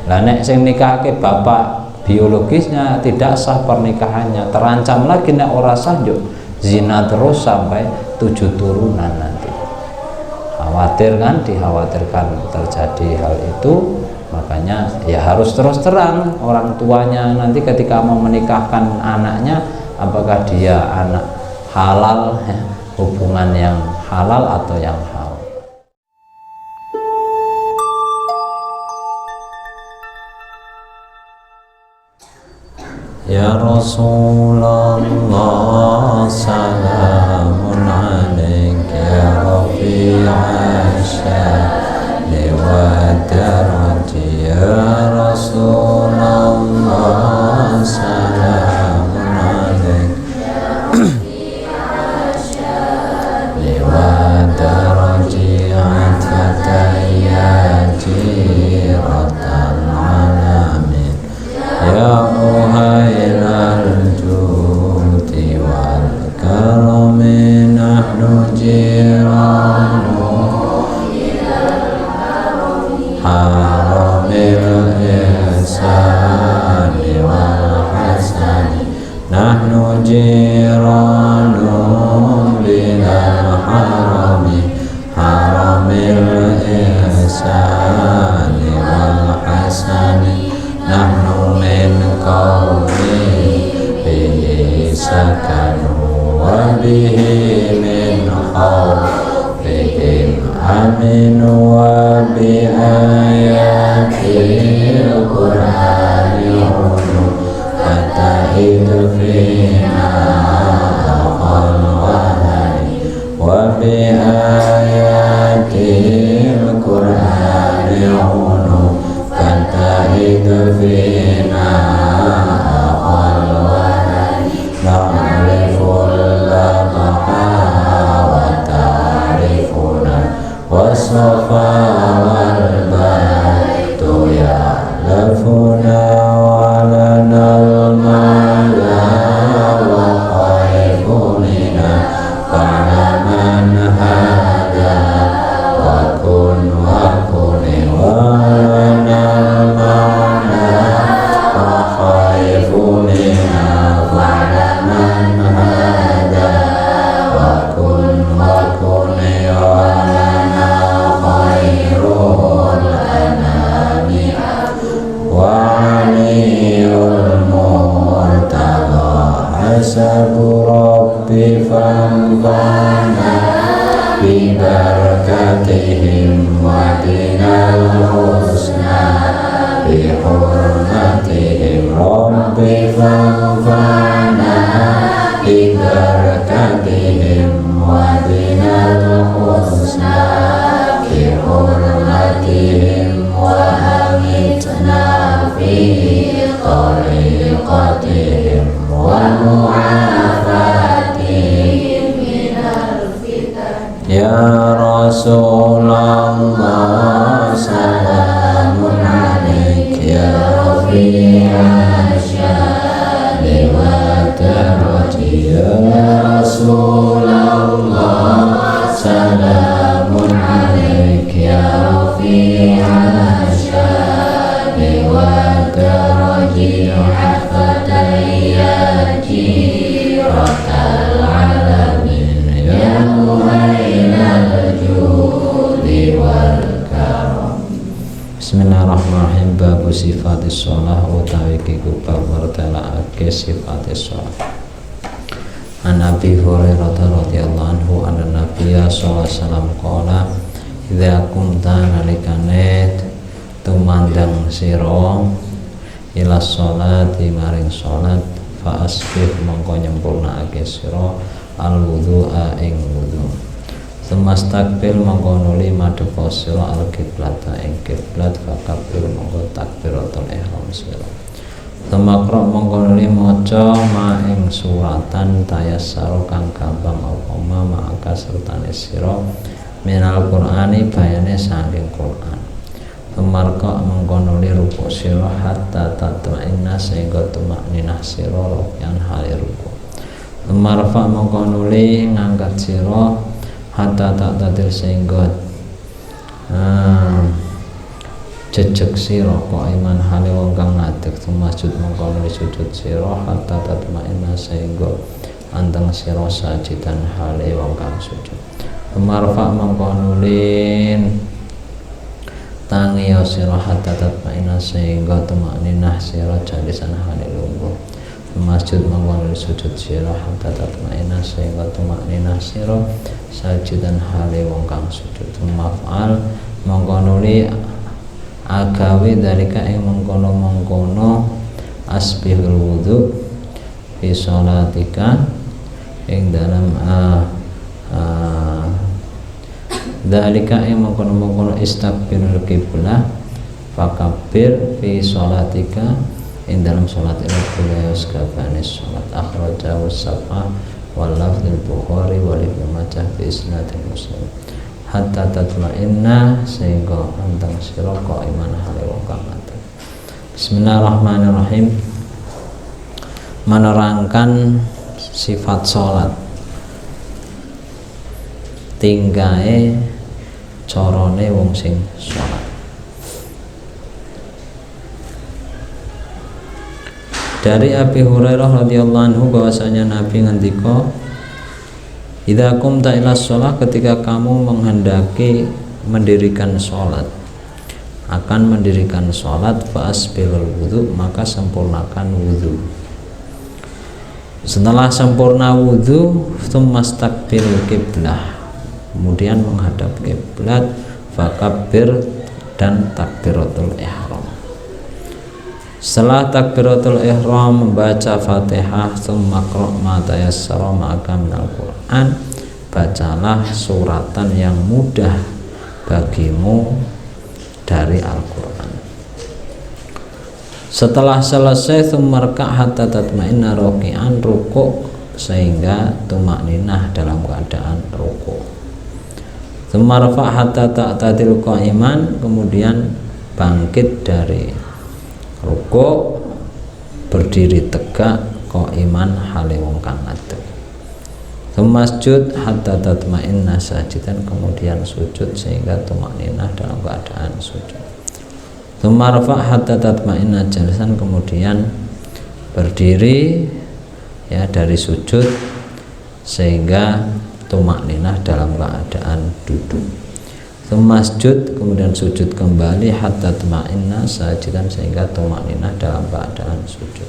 Lah nek sing nikahke bapak biologisnya tidak sah pernikahannya, terancam lagi nek ora sah yo zina terus sampai 7 turunan nanti. Khawatir kan, dikhawatirkan terjadi hal itu, makanya ya harus terus terang orang tuanya nanti ketika mau menikahkan anaknya, apakah dia anak halal, hubungan yang halal atau yang haram. Ya Rasulullah salamun alaika ya rafi'a sya'ni wa darajati ya Rasulullah salamun alaika wa darajati atayati ratal alamin ya Uhailal judi wal karami nahnu jiranu haramil ihsani wal hasani nahnu jiranu bilal harami haramil ihsani wal hasani nahnu min qawmi bihi sakanu wa bihi min khawfihim aminu wa bi ayatil qur'ani hunu fatahidu fina aqal wahani wa bi ayatil qur'ani hunu fatahidu fina aqal wahani na'riful ladha wa ta'rifuna wasfa wal baitu ya'lafuna wa lanal mala wa khaifulina fa'laman hada wa kun wa kuni wa lanal mala wa khaifulina fa'laman hada wa kun wa kuni wa lanal khairul anami wa aliyul murtada hasabu rabbi fanfana bi barakatihim wa dinal husna bi hurmatihim rabbi fanfana bi barakatihim wa dinal husna bi hurmatihim wa amitna fi tariqatihim wa mu'afatihim minal fitan ya Rasulullah salamun alaika ya rafi'a sya'ni wa darajati ya Rasulullah salamun alaika ya rafi'a sya'ni wa darajati afatayati ratal alamin ya muhailal judi wal karam. Bismillahirrahmanirrahim. Babu sifatis sholah utawi kiku bab mertelake sifatis sholah. An Abi Hurairah radhiyallahu anhu anna Nabiyya sallallahu alaihi wasallam qala idza kunta nalikane tumandang sira ila sholati maring sholat fa asbih mongko nyempurnakake sira al wudu'a ing wudu semastakbil mongko nuli madhep sira al kiblata ing kiblat fakabir mongko takbiratul ihram sira temakra mongko nuli maca ma ing suratan tayassara kang gampang apa maka sertane sira minal qur'ani bayane saking Qur'an Pemarka mengkonuli ruku sira hatta tatma'inna sehingga tumakninah sira rukyan hali ruku. Marfa mengkonuli ngangkat sira hatta tak tadir sehingga jejeg sira qaiman hale wong kang ngadeg masjid mongko nuli sujud sira hatta tatmainna sehingga anteng sira sajidan hale wong kang sujud marfa mongko nulin tangi ya sira hatta tatmainna sehingga tumakninah sira jalisan hale lungguh masjid mongko nuli sujud sira hatta tatmainna sehingga tumakninah sira sajidan hale wong kang sujud maf'al mongko nuli agawe dalika ing mengkono asbihul wudu fi sholatika ing dalam dalika ing mengkono istaqbilul qiblah fakabbir fi sholatika ing dalam sholat ila sekabane sholat akhrajahu sab'ah wal lafdzul Bukhari wal Ibnu Majah bi isnadin Muslim hatta tatma'inna sehingga anteng sira qaiman hale wong kang ngadeg. Bismillahirrahmanirrahim. Menerangkan sifat salat, tingkae carane wong sing salat. Dari Abi Hurairah radhiyallahu anhu bahwasanya Nabi ngendika, idza qumta ila shalah, ketika kamu menghendaki mendirikan salat, akan mendirikan salat, fa asbirul wudu, maka sempurnakan wudu. Setelah sempurna wudu, tsumastaqbil qiblah, kemudian menghadap kiblat, fakabbir, dan takbiratul ihram. Setelah takbiratul ihram membaca Fatihah, tsumma qra' ma tayassara ma'aka minal Qur'an, bacalah suratan yang mudah bagimu dari Al-Qur'an. Setelah selesai tsumma rka' hatta tatma'inna raki'an, rukuk sehingga tumakninah dalam keadaan rukuk. Tsumma rafa' hatta ta'tadil qa'iman, kemudian bangkit dari rukuk berdiri tegak qaiman hale wong kang ngadeg. Masjud hatta tatma'inna sajidan, kemudian sujud sehingga tumakninah dalam keadaan sujud. Marfa' hatta tatma'inna jalisan, kemudian berdiri ya dari sujud sehingga tumakninah dalam keadaan duduk. Masjud, kemudian sujud kembali hatta tatma'inna sajidan sehingga tumakninah dalam keadaan sujud.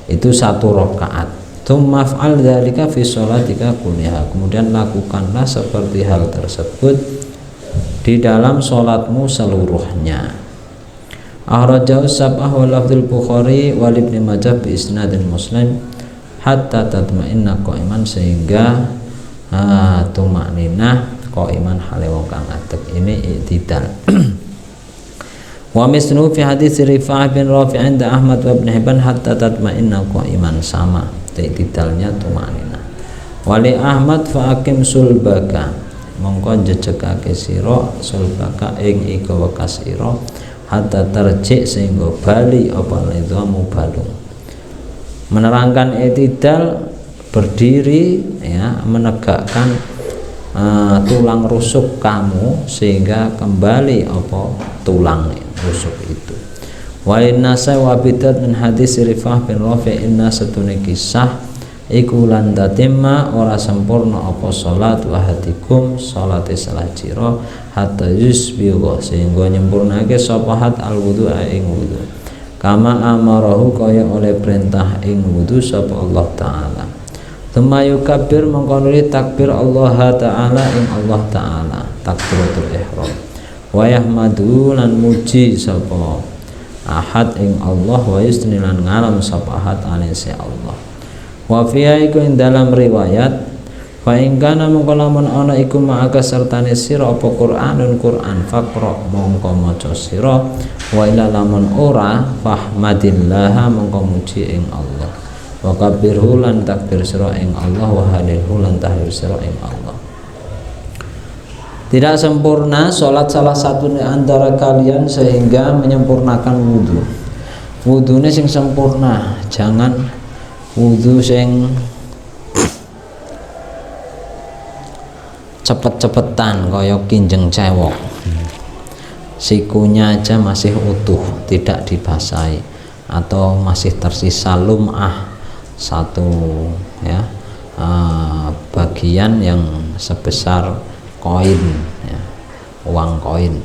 Itu satu rakaat. Tsumaf'al dzalika fi sholatika kulliha, kemudian lakukanlah seperti hal tersebut di dalam sholatmu seluruhnya. Akhrajahu sab'ah wal lafdzul Bukhari wal Ibnu Majah bi isnadin Muslim hatta tatma'inna qa'iman, sehingga tumakninah qaiman hale wong kang ngadeg. Ini i'tidal. Wa mislu fi hadits Rifa'ah bin Rafi' 'inda Ahmad wa Ibn Hibban hatta tatma'inna qaiman, sama i'tidalnya tumakninah. Wa li Ahmad fa aqim sulbaka, mongko jejegake sira sulbaka ing iku wekas sira hatta tarji sehingga bali apa nidhamu balung. Menerangkan i'tidal berdiri ya, menegakkan tulang rusuk kamu sehingga kembali apa tulang rusuk itu. Wa inna wa bidat min hadis Rifa'ah bin Rafi' inna satune kisah iku lan tatimma ora sempurna apa salat wahadikum salate salah jira hatta yusbiqa, sehingga nyempurnake sapa hat al wudu ing wudu kama amarahu kaya oleh perintah ing wudu sapa Allah taala. Tsumma yukabbir, mengkonuli takbir Allah Ta'ala ing Allah Ta'ala, takbiratul ihram. Wa yahmadu, lan muji sapa ahad ing Allah, wa yusni lan ngalam sapa ahad alaihi Allah. Wa fiha iku ing dalam riwayat, fa ing kana mongko lamun ana iku ma'aka sertane sira apa Qur'anun Qur'an, faqra mongko maca sira, wa ila lamun ora fahmadillah mongko muji ing Allah. Wa kabbirhu, lan takbir sira ing Allah, wa halilhu, lan tahlil sira ing Allah. Tidak sempurna sholat salah satu di antara kalian sehingga menyempurnakan wudhu. Wudhunya sing sempurna, jangan wudhu sing cepet-cepetan kaya kinjeng cewek. sikunya aja masih utuh, tidak dibasahi, atau masih tersisa lum'ah satu ya, bagian yang sebesar koin ya, uang koin.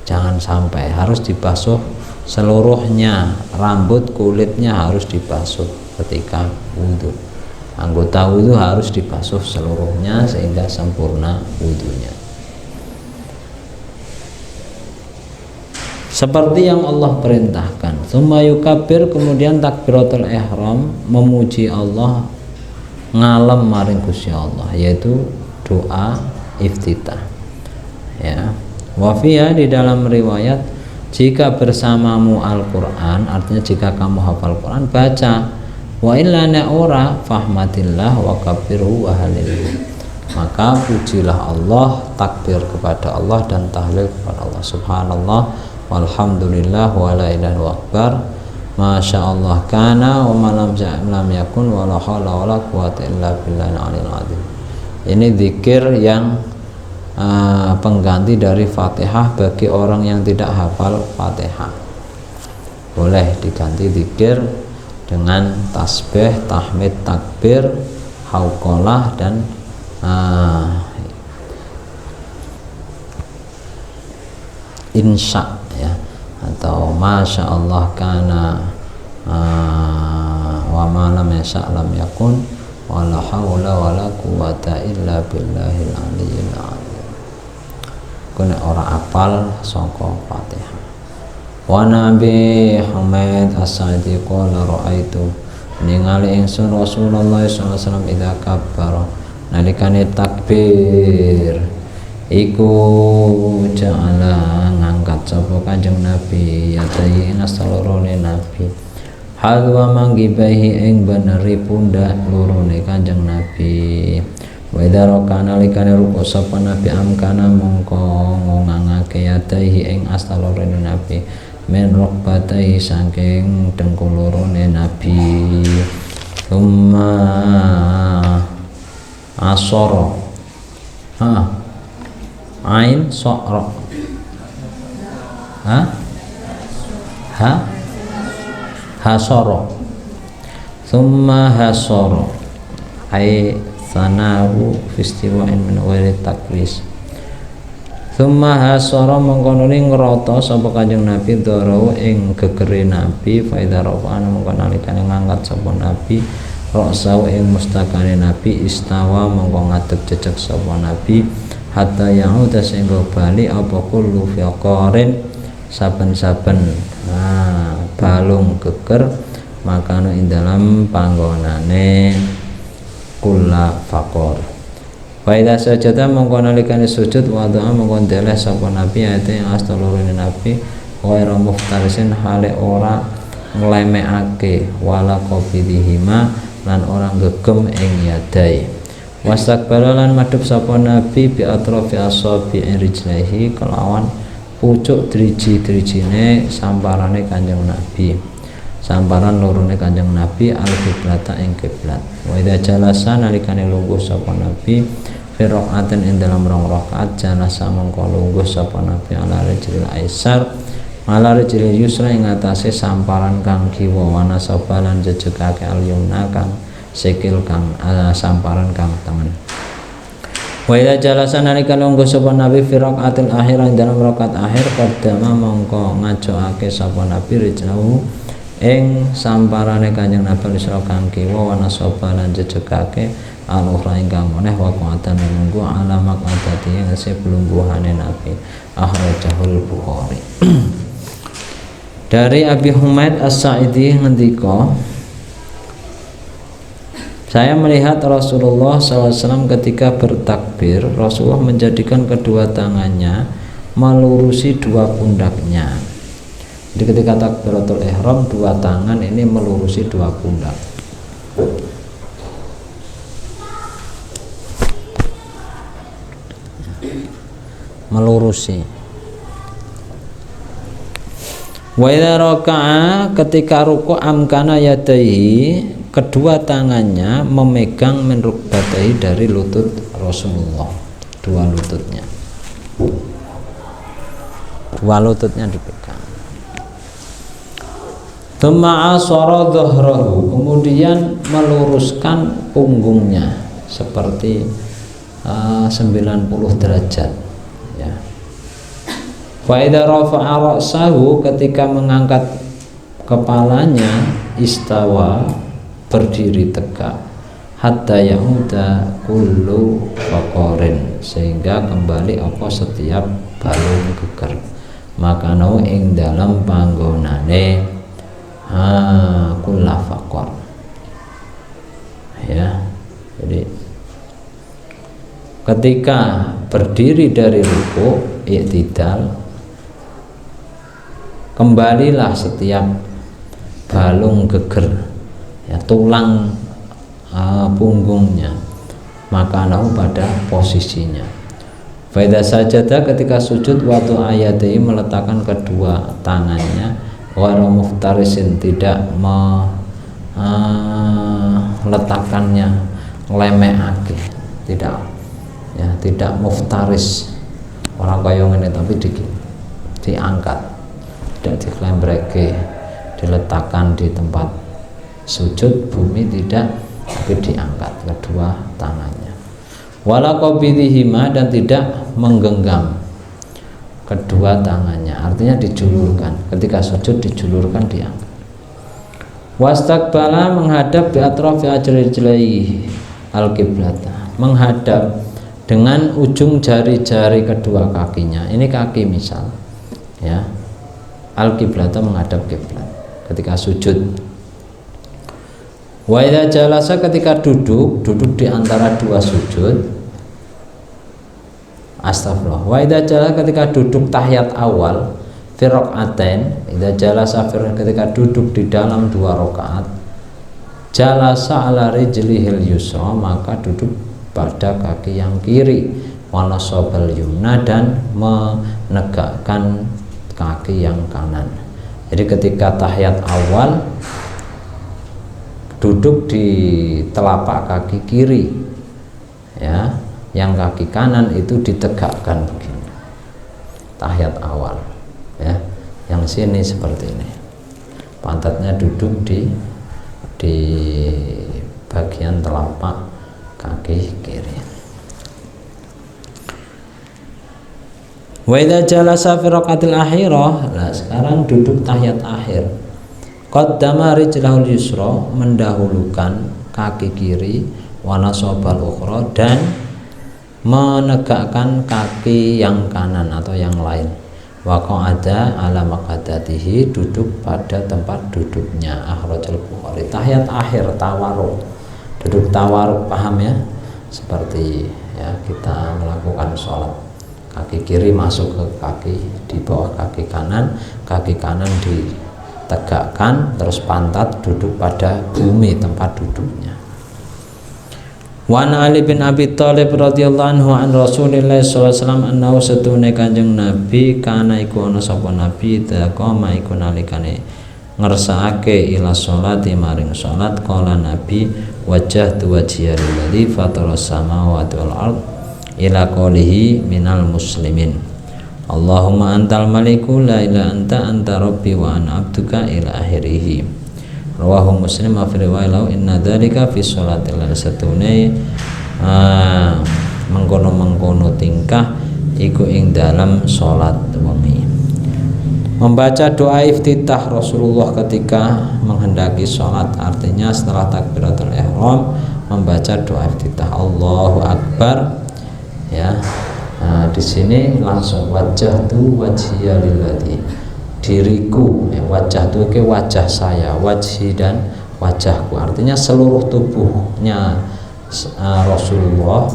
Jangan sampai, harus dibasuh seluruhnya, rambut kulitnya harus dibasuh ketika wudhu. Anggota wudhu harus dibasuh seluruhnya sehingga sempurna wudhunya. Seperti yang Allah perintahkan. Tsumma yukabbir, kemudian takbiratul ihram, memuji Allah, ngalem maring Gusti Allah, yaitu doa iftitah ya. Wa fiha, di dalam riwayat, jika bersamamu Al-Qur'an, artinya jika kamu hafal Quran, baca. Wa illa ora fahmatillah wa kabbirhu wa halilhu, maka pujilah Allah, takbir kepada Allah dan tahlil kepada Allah. Subhanallah walhamdulillah wa la ilaha akbar, masya Allah kana wa ma lam yakun wa la haula wa la quwata illa billahil aliyil azim. Ini zikir yang pengganti dari Fatihah bagi orang yang tidak hafal Fatihah. Boleh diganti zikir dengan tasbih, tahmid, takbir, hauqalah dan insya ya, atau masya Allah kana wa ma lam yasha lam yakun wa la haula wa la quwata illa billahil aliyyil azim. Kene ora apal saka Fatihah. Wa Nabi Humaid As-Sa'idi qala ra'aitu, ningali ingsun Rasulullah sallallahu alaihi wasallam idza kabbara, nalikane takbir iku ja'ala, ngangkat sapa Kanjeng Nabi yadai nasalorone Nabi, hadwa manggibahi ing beneri pundak lorone Kanjeng Nabi. Wa idza raka, nalikane ruku sapa Nabi amkana mongko ngangake yadai ing astalorone Nabi, men rokbatai saking dengkul lorone Nabi. Tsumma asara, ain sokro, hasoro, tsumma hasoro, ai sanahu fistiwain min ghairi takris. Tsumma hasara, mongko nuli ngrata sapa Kanjeng Nabi doro ing gegere Nabi, fa idza rafa'ana, mongko nalikane ngangkat sapa Nabi ra'sau ing mustakane Nabi, istawa mongko ngadeg jejeg sapa Nabi, hatta ya'uda sehingga bali apa kullu fiqarin, saben-saben balung geger, makana ing dalam panggonane kula faqor. Wa idza sajada, mongko nalikane sujud, wada'a mongko ndeleh sapa Nabi ayate yang astalurune Nabi, ghairu muftarisin, hale ora nglemekake, wala qabidihima, lan orang gegem ing yadai. Wastakbala, lan madhep sapa Nabi bi atrafi asabi rijlihi, kelawan pucuk driji-drijine samparane Kanjeng Nabi, samparan lorone Kanjeng Nabi al-qiblata ing kiblat. Wa idza jalasa, nalikane lungguh sapa Nabi fi raqatin ing dalam rong rakaat, jalasa mongko lungguh sapa Nabi ala rijlil aisar, ala rijlil yusra, ing atase samparan kang kiwa, wa nasaba, lan jejegake al-yumna kang sikil kang samparan kang tengen. Wa idza jalasa, nalika lungguh sapa Nabi fi raqatil akhir, ing dalam rakaat akhir, qaddama mongko ngajokake sapa Nabi rijlahu ing samparane Kanjeng Nabi isra kang kiwa, wa nasaba, lan jejegake al-ukhra ingkang meneh, wa qatan nunggu ala maqadati ing sebelungguhane Nabi. Akhrajahul Bukhari. Dari Abi Humaid As-Sa'idi ngendika, saya melihat Rasulullah SAW ketika bertakbir, Rasulullah menjadikan kedua tangannya melurusi dua pundaknya. Jadi ketika takbiratul ihram, dua tangan ini melurusi dua pundak. Melurusi. Wa idza raka'a, ketika ruku' amkana yadaihi, kedua tangannya memegang min rukbatahi, dari lutut Rasulullah, dua lututnya. dua lututnya dipegang. Tsumma asara dhahrahu, kemudian meluruskan punggungnya seperti 90 derajat ya. Fa idza rafa'a ra'sahu, ketika mengangkat kepalanya, istawa, berdiri tegak, hatta yauda kullu faqarin, sehingga kembali apa setiap balung geger, makano ing dalam panggonane kulla faqar ya. Jadi ketika berdiri dari ruku i'tidal, kembalilah setiap balung geger ya, tulang punggungnya, makanahu pada posisinya. Faida sajada, ketika sujud, waktu ayatihi, meletakkan kedua tangannya, wara muftarisin, tidak meletakkannya ngelemehake, tidak ya, tidak muftaris orang kaya ngene, tapi diangkat, tidak diklembreke, diletakkan di tempat sujud bumi, tidak, tapi diangkat kedua tangannya. Wala qabidihima, dan tidak menggenggam kedua tangannya, artinya dijulurkan, ketika sujud dijulurkan, diangkat. Wastaqbala, menghadap, bi atrafi ajrijlaihi al-qiblata, menghadap dengan ujung jari-jari kedua kakinya, ini kaki misal ya, al-qiblata, menghadap kiblat ketika sujud. Wa idza jalasa, ketika duduk di antara dua sujud, astagfirullah. Wa idza jalasa, ketika duduk tahiyat awal, fi rakaatain, idza jalasa, ketika duduk di dalam dua rakaat, jalasa ala rijlihil yusra, maka duduk pada kaki yang kiri, wa nasabal yumna, dan menegakkan kaki yang kanan. Jadi ketika tahiyat awal duduk di telapak kaki kiri ya, yang kaki kanan itu ditegakkan begini, tahiyat awal ya, yang sini seperti ini, pantatnya duduk di bagian telapak kaki kiri. Wa idza jalasa fi raqatil akhirah, nah sekarang duduk tahiyat akhir, qaddama rijlahul yusra, mendahulukan kaki kiri, wa nasabal ukhra, dan menegakkan kaki yang kanan atau yang lain, wa qa'ada ala maqadatihi, duduk pada tempat duduknya, akhrajal Bukhari. Tahiyat akhir tawarruk, duduk tawarruk, paham ya, seperti ya kita melakukan sholat, kaki kiri masuk ke kaki di bawah kaki kanan ditegakkan, terus pantat duduk pada bumi tempat duduknya. Wa Ali bin Abi Thalib radhiyallahu anhu an Rasulillah sallallahu alaihi wasallam annahu satune Kanjeng Nabi kana iku ana sapa nabi taqama iku nalikane ngersakake ila sholati maring salat, qala nabi wajjahtu wajhiya lillazi fatara samawati wal ard ila qawlihi minal muslimin Allahumma antal maliku la ilaha anta rabbi wa ana abduka ila akhirih. Rawahu Muslim wa fi riwayah inna dzalika fi sholatil satune mengkono-mengkono tingkah iku ing dalam salat wengi. Membaca doa iftitah Rasulullah ketika menghendaki sholat, artinya setelah takbiratul ihram membaca doa iftitah Allahu Akbar ya. Nah, di sini langsung wajah tu wajhiya lillazi, diriku ya, wajah tu ke wajah saya, wajhi dan wajahku, artinya seluruh tubuhnya Rasulullah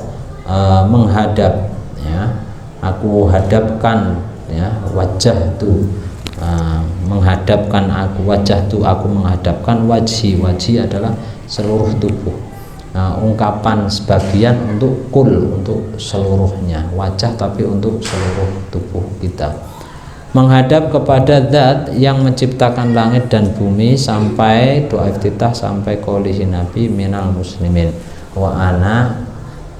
menghadap ya, aku hadapkan ya, wajah tu menghadapkan aku, wajah tu aku menghadapkan, wajhi adalah seluruh tubuh. Ungkapan sebagian untuk kul, untuk seluruhnya, wajah tapi untuk seluruh tubuh kita, menghadap kepada zat yang menciptakan langit dan bumi, sampai doa iftitah sampai qaulihi Nabi minal muslimin wa ana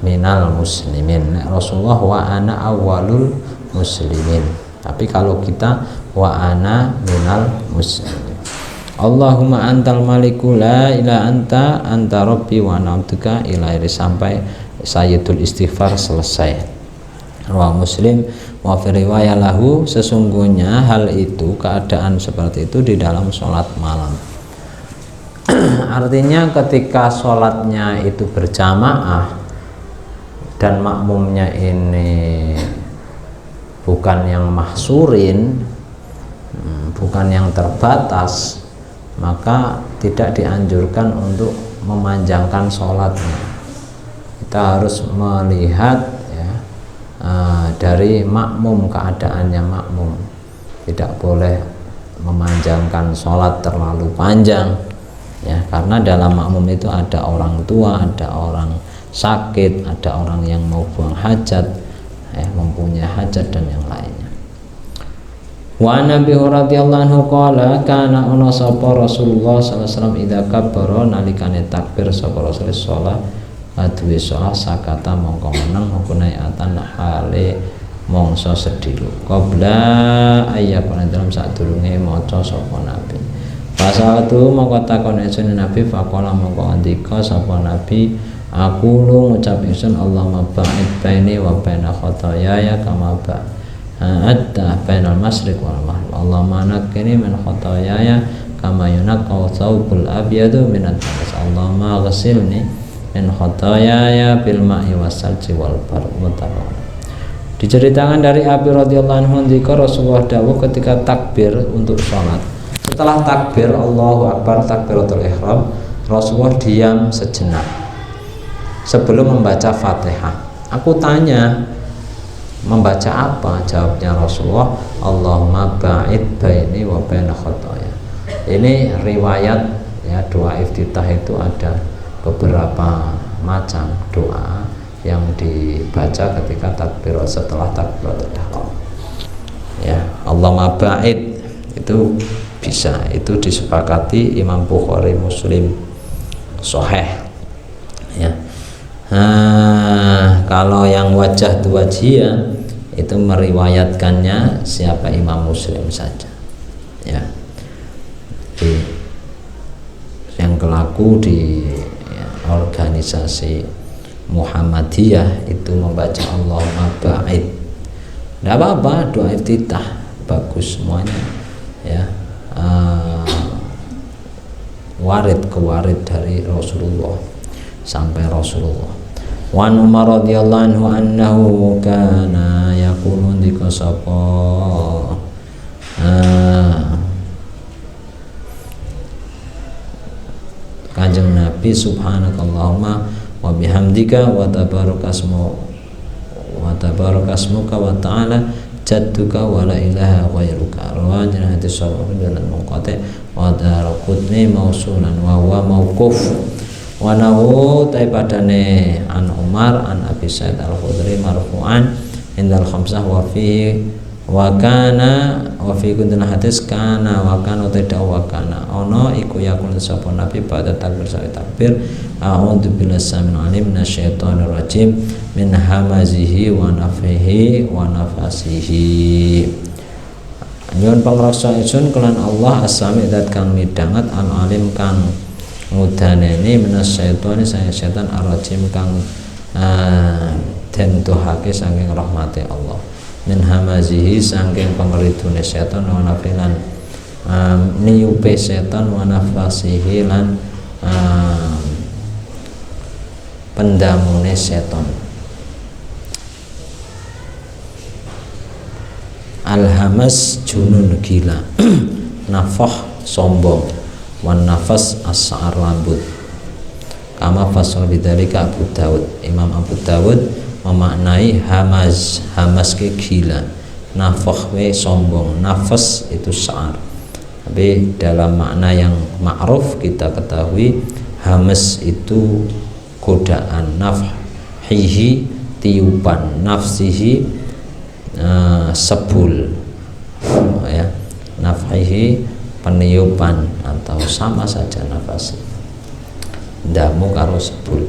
minal muslimin, Rasulullah wa ana awwalul muslimin. Tapi kalau kita wa ana minal muslimin, Allahumma antal maliku la ilaha anta rabbi wa ana abduka ila akhir sampai sayyidul istighfar selesai. Rawah Muslim wa fi riwayah lahu, sesungguhnya hal itu, keadaan seperti itu di dalam sholat malam. Artinya ketika sholatnya itu berjamaah dan makmumnya ini bukan yang mahsurin, bukan yang terbatas, maka tidak dianjurkan untuk memanjangkan sholatnya. Kita harus melihat ya, dari makmum, keadaannya makmum. Tidak boleh memanjangkan sholat terlalu panjang ya, karena dalam makmum itu ada orang tua, ada orang sakit, ada orang yang mau buang hajat, mempunyai hajat dan yang lainnya. Wa Nabi radhiyallahu anhu qala kana ana sapa Rasulullah sallallahu alaihi wasallam idza kabbara nalikane takbir sapa Rasul salat aduwe salat sakata mongko meneng kunaiatan hale mongso sedilu qabla ayyakuna dalam sadurunge maca sapa Nabi. Pasatu mongko takon esun Nabi faqala mongko andika sapa Nabi, aku lu ngucap isun Allahumma ba'id baini wa baina khotoyaya kama ba'adta bainal masyriq wal maghrib. Allahumma naqqini min khotoyaya kama yunaqqa thawbul abyadu minad danas. Allahumma ghsilni min khotoyaya bil ma'i wassalji wal barq. Diceritakan dari Abi radhiyallahu anhu, jika Rasulullah dawuh ketika takbir untuk sholat, setelah takbir Allahu Akbar takbiratul ihram, Rasulullah diam sejenak sebelum membaca Fatihah. Aku tanya, membaca apa? Jawabnya Rasulullah, Allahumma ba'id baini wa baina khotoya. Ini riwayat ya, doa iftitah itu ada beberapa macam doa yang dibaca ketika takbir, setelah takbiratul ihram. Ya, Allahumma ba'id itu bisa, itu disepakati Imam Bukhari, Muslim, Sahih. Ya. Kalau yang wajah dua jia itu meriwayatkannya siapa Imam Muslim saja ya. Yang kelaku di ya, organisasi Muhammadiyah itu membaca Allahumma ba'id, tidak apa-apa, doa iftitah bagus semuanya ya. Warid dari Rasulullah sampai Rasulullah. Wa Umar radhiyallahu anhu annahu kana yaqulu ndika sapa Kanjeng Nabi, subhanakallahumma wa bihamdika wa tabarakasmuka wa ta'ala jadduka wa la ilaha ghairuka. Rawajan hadis sahih dalam muqati wa daraqutni mausulan wa huwa mauquf wa nahu taipadane an Umar an Abi Sa'id Al-Khudri marfu'an indal khamsah wa fi wa kana wa fi kuntul hadis kana wa kana tidak wa kana ono iku yakun sapa Nabi pada takbir sawi takbir a'udzu billahi samil alim minasyaitonir rajim min hamazihi wa nafihi wa nafasihi. Nyuwun pangreksa isun kelan Allah as-sami dat kang midanget an alim kang ngudaneni minasyaiton saya setan ar-rajim kang den tuhake saking rahmate Allah, min hamazihi saking pengridune setan wa nafilan niupe setan wa nafasihi lan pendamune setan. Al-hamas junun gila nafah sombong, wan nafas as-sa'ar lambut. Kama fasal bidzalika Abu Dawud. Imam Abu Dawud memaknai hamas ke gila, nafah we sombong, nafas itu sa'ar. Tapi dalam makna yang ma'ruf kita ketahui hamas itu godaan, nafhihi tiupan, nafsihi sebul ya, nafhihi peniupan atau sama saja nafas ndamu karo sebul.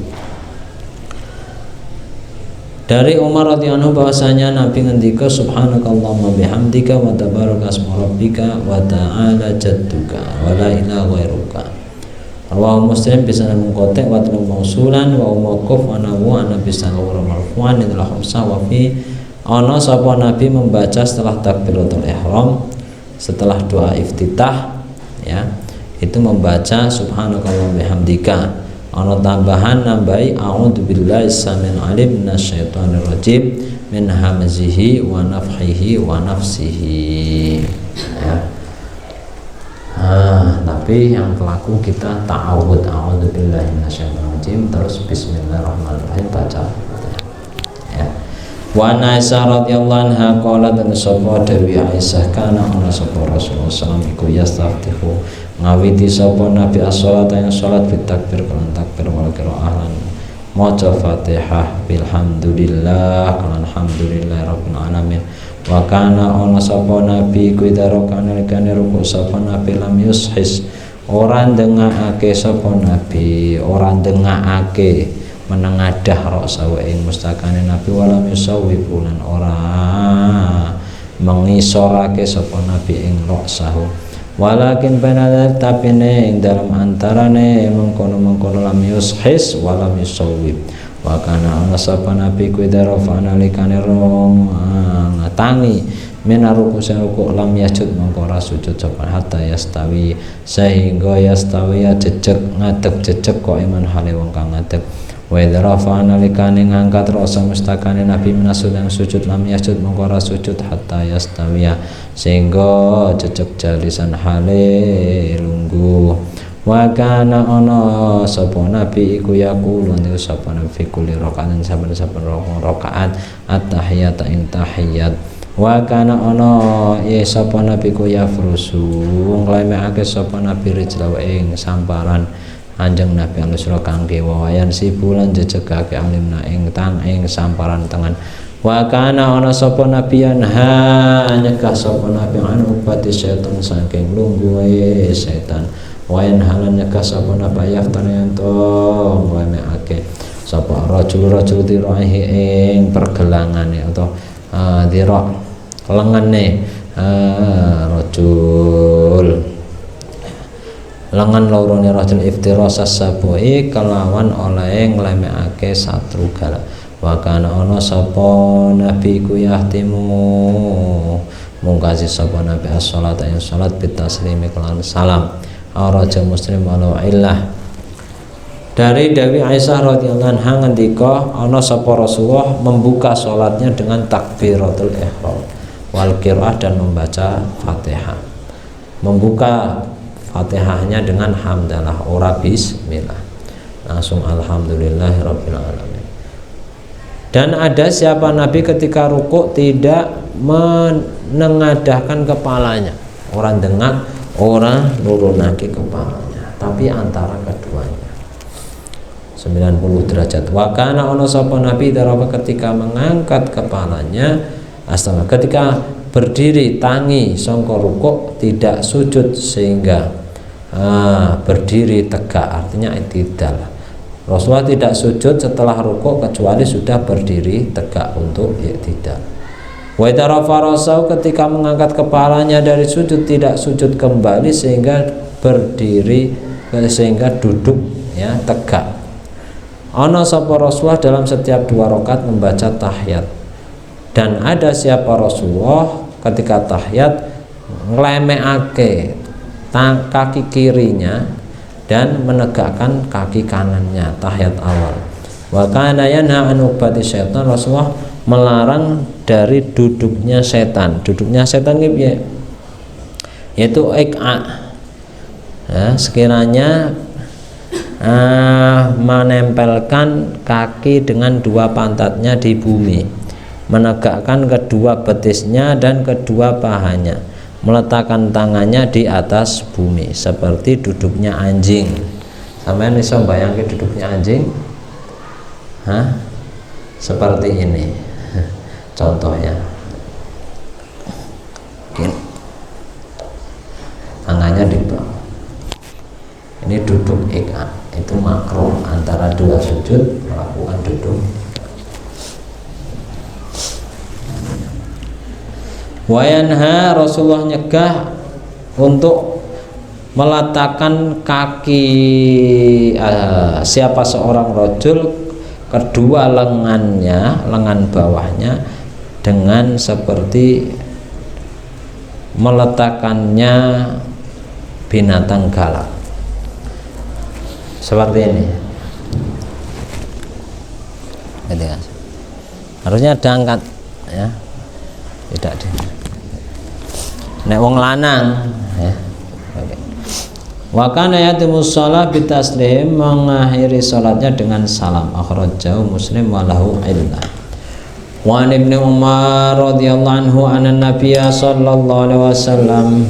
Dari Umar radhiyallahu anhu bahwasanya Nabi ngendika subhanakallahumma bihamdika wa tabaraka asmu rabbika wa ta'ala jadduka wa la ilaha ghairuka. Rawahu Muslim bisa mengkotek wa mausulan wa mauquf wa nawu an Nabi sallallahu marfu'an ila khamsah wa fi ana sapa Nabi membaca setelah takbiratul ihram, setelah doa iftitah ya, itu membaca subhanakallahumma bihamdika. Ana tambahan nambahi a'udzubillahi samil alim minasyaitonir rajim min hamzihi wa nafthihi wa nafsihi ya. Tapi yang pelaku kita ta'awud a'udzubillahi minasyaitonir rajim terus bismillahirrahmanirrahim baca ya. Wa Aisyah radhiyallahu anha qalat an sapa Dewi Aisyah kana ana sapa Rasulullah sallallahu alaihi wasallam yastaftihu ngawiti sapa Nabi as-shalat yang salat bitakbir kalan takbir wal qiraah lan maca Fatihah bilhamdulillah kalan hamdulillah rabbil alamin. Wa kana ana sapa Nabi kuidaro kana likane ruku sapa Nabi lam yushis ora ndengake sapa Nabi ora ndengake menengadah roksawa ing mustakane Nabi walam yusawi bulan ora mengisorake sapa Nabi ing roksahu walakin benar tapi ing dalam antarane mengkono-mengkono lam yushis walam yusawib. Wa kana ana sapa Nabi kuidaro fanalikane rom ngatangi minaruku sing ruku lam yasjud mengko ora sujud sapa hatta yastawi sehingga yastawi jejeg ngadeg jejeg kok iman hale wong kang ngadeg. Wa idza rafa'ana likane ngangkat rasa mustakane Nabi minasud yang sujud lam yasjud mengko ora sujud hatta yastawiya sehingga jejeg jalisan hale lungguh. Wa kana ana sapa Nabi iku yaqulu niku sapa Nabi kulli rakaatin saben-saben rakaat at-tahiyat ing tahiyat. Wa kana ana ya sapa Nabi ku yafrusu nglemekake sapa Nabi rijlaw ing samparan Anjing Nabi alusra kangge wawayan si bulan jejegake alimna ing tang ing samparan tangan. Wa kana ana sapa Nabi anha nyegah sapa Nabi anu ubati setan saking lungguhe setan. Wa halan nyegah sapa Nabi yaftan ento nglemekake sapa rajul-rajul dirahi ing pergelangane atau dira lengane rajul lengan lorone rajul iftirasas saboi kelawan oleh nglemekake satrugal. Wa kana ana sapa Nabi ku yahtimu mungkasi sapa Nabi as-shalat ing salat bitaslimi kelan salam. Raja Muslim walau illah. Dari Dewi Aisyah radhiyallahu anha ngendika ana sapa Rasulullah membuka salatnya dengan takbiratul ihram wal qiraah dan membaca Fatihah. Membuka Fatihahnya dengan hamdalah ora bismillah, langsung alhamdulillahirabbil alamin. Dan ada siapa Nabi ketika rukuk tidak menengadahkan kepalanya, orang dengak, orang nurunake kepalanya, tapi antara keduanya 90 derajat. Wa kana ana sapa Nabi daraba ketika mengangkat kepalanya ketika berdiri tangi sangka rukuk tidak sujud sehingga berdiri tegak, artinya i'tidal. Rasulullah tidak sujud setelah rukuk kecuali sudah berdiri tegak untuk i'tidal. Wa idarafarasau ketika mengangkat kepalanya dari sujud tidak sujud kembali sehingga berdiri sehingga duduk ya tegak. Ana sapa Rasulullah dalam setiap 2 rakaat membaca tahiyat. Dan ada siapa Rasulullah ketika tahiyat nglemekake kaki kirinya dan menegakkan kaki kanannya tahiyat awal. Wa kana yanha an ubati syaitan. Rasulullah melarang dari duduknya setan. Duduknya setan piye? Yaitu iqa. Ya, sekiranya menempelkan kaki dengan 2 pantatnya di bumi, menegakkan kedua betisnya dan kedua pahanya, meletakkan tangannya di atas bumi seperti duduknya anjing. Sampeyan bisa bayangke duduknya anjing? Seperti ini contohnya. Tangannya di bawah. Ini duduk iqa. Itu makruh antara 2 sujud melakukan duduk Wa yanha, Rasulullah nyegah untuk meletakkan kaki siapa seorang rajul, kedua lengannya, lengan bawahnya dengan seperti meletakkannya binatang galak, seperti ini. Harusnya diangkat ya, tidak di nek wong lanang ya. Wa kana yatimu shalah bitaslim, mengakhiri salatnya dengan salam. Akhrajahu Muslim wa lahu illah. Wa an Ibnu Umar radhiyallahu anhu anna Nabiyya sallallahu alaihi wasallam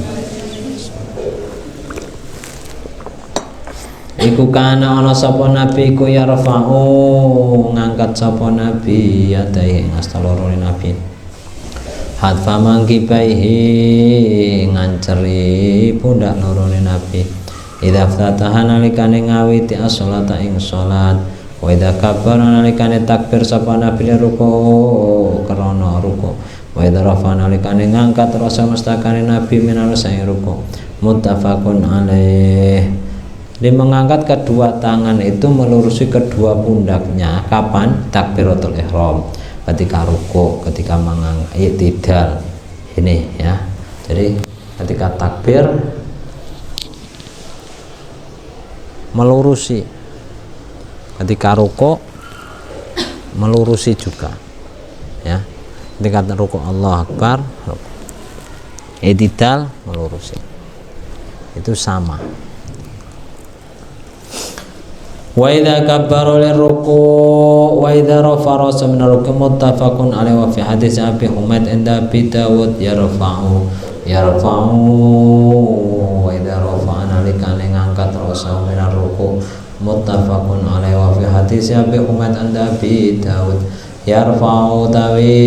iku kana ana sapa nabi ku yarfa'u, ngangkat sapa nabi yadai ngastalorone nabi hadfa mangkibaihi, nganceri pundak lorone nabi idza ftataha nalikane ngawiti as-sholata ing salat wa idza kabbara nalikane takbir sapa nabi ruku krana ruku wa idza rafa nalikane ngangkat rasa mustakane nabi minal sa'i ruku. Muttafaqun alaih. Dia mengangkat kedua tangan itu melurusi kedua pundaknya kapan? Takbiratul ihram, ketika ruku, ketika mengangkat i'tidal ini ya. Jadi ketika takbir melurusi, ketika ruku melurusi juga ya. Ketika ruku Allah Akbar, i'tidal melurusi, itu sama. Wa idza kabbara liruku wa idza rafa ra'sa min ruku. Muttafaqun alaihi. Wa fi hadis Abi Humaid inda Abi Dawud yarfa'u wa idza rafa nalikane ngangkat ra'sa min ruku. Muttafaqun alaihi. Wa fi hadis Abi Humaid inda Abi Dawud yarfa'u tawi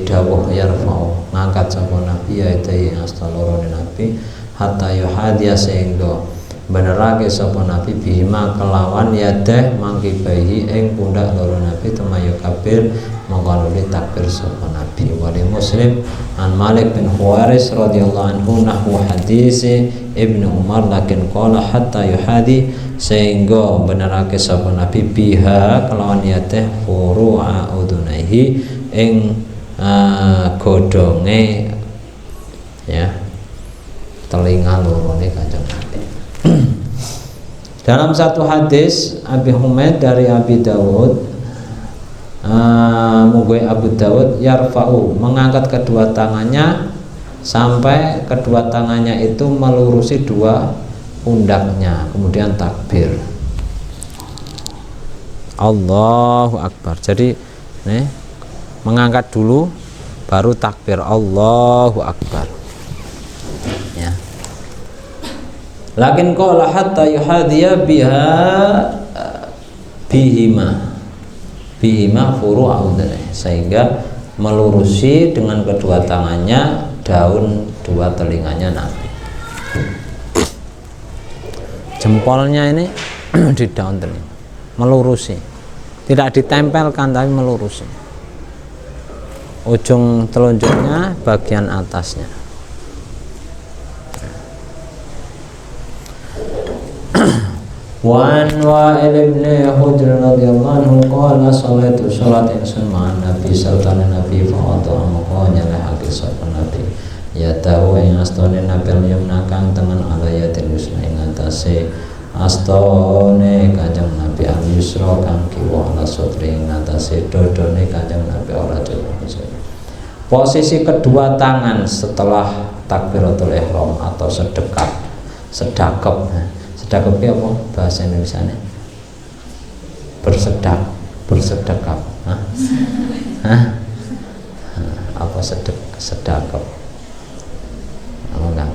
dawuh yarfa'u, ngangkat sapa nabi ya itu astalorone nabi hatta yuhadiya sehingga benerake sapa nabi bima kelawan yadeh mangkibaihi ing pundak loro nabi temayu kabir mongko takbir sapa nabi. Wali Muslim an Malik bin Khuwaris radhiyallahu anhu nahwu hadis Ibnu Umar lakin qala hatta yuhadi, sehingga benerake sapa nabi biha kelawan yadeh furu'a udunaihi ing godhonge ya telinga lorone Kanjeng Nabi. Dalam satu hadis Abi Humaid dari Abi Dawud, mungguh Abu Dawud yarfa'u, mengangkat kedua tangannya sampai kedua tangannya itu melurusi dua pundaknya, kemudian takbir Allahu Akbar. Jadi nih mengangkat dulu baru takbir Allahu Akbar. Lakin qala hatta yuhadiya biha bihima furu'a udhunaihi, sehingga melurusi dengan kedua tangannya daun dua telinganya Nabi. Jempolnya ini di daun telinga, melurusi, tidak ditempelkan tapi melurusi. Ujung telunjuknya bagian atasnya. Wan Wa'il ibn Hujr radhiyallahu anhu qala salatu salat ingsun ma'an Nabi sallallahu Nabi fa'ata maka nyalehake sapa Nabi ya tahu ing astane Nabi yumna kang tengen ala yatil yusna ing atase astane Kanjeng Nabi al yusra kang kiwa ala sutri ing atase dodone Kanjeng Nabi ora jero. Posisi kedua tangan setelah takbiratul ihram atau sedekap. Sedekap itu apa bahasa Indonesia nih? Bersedekap. Apa sedekap? Enggak.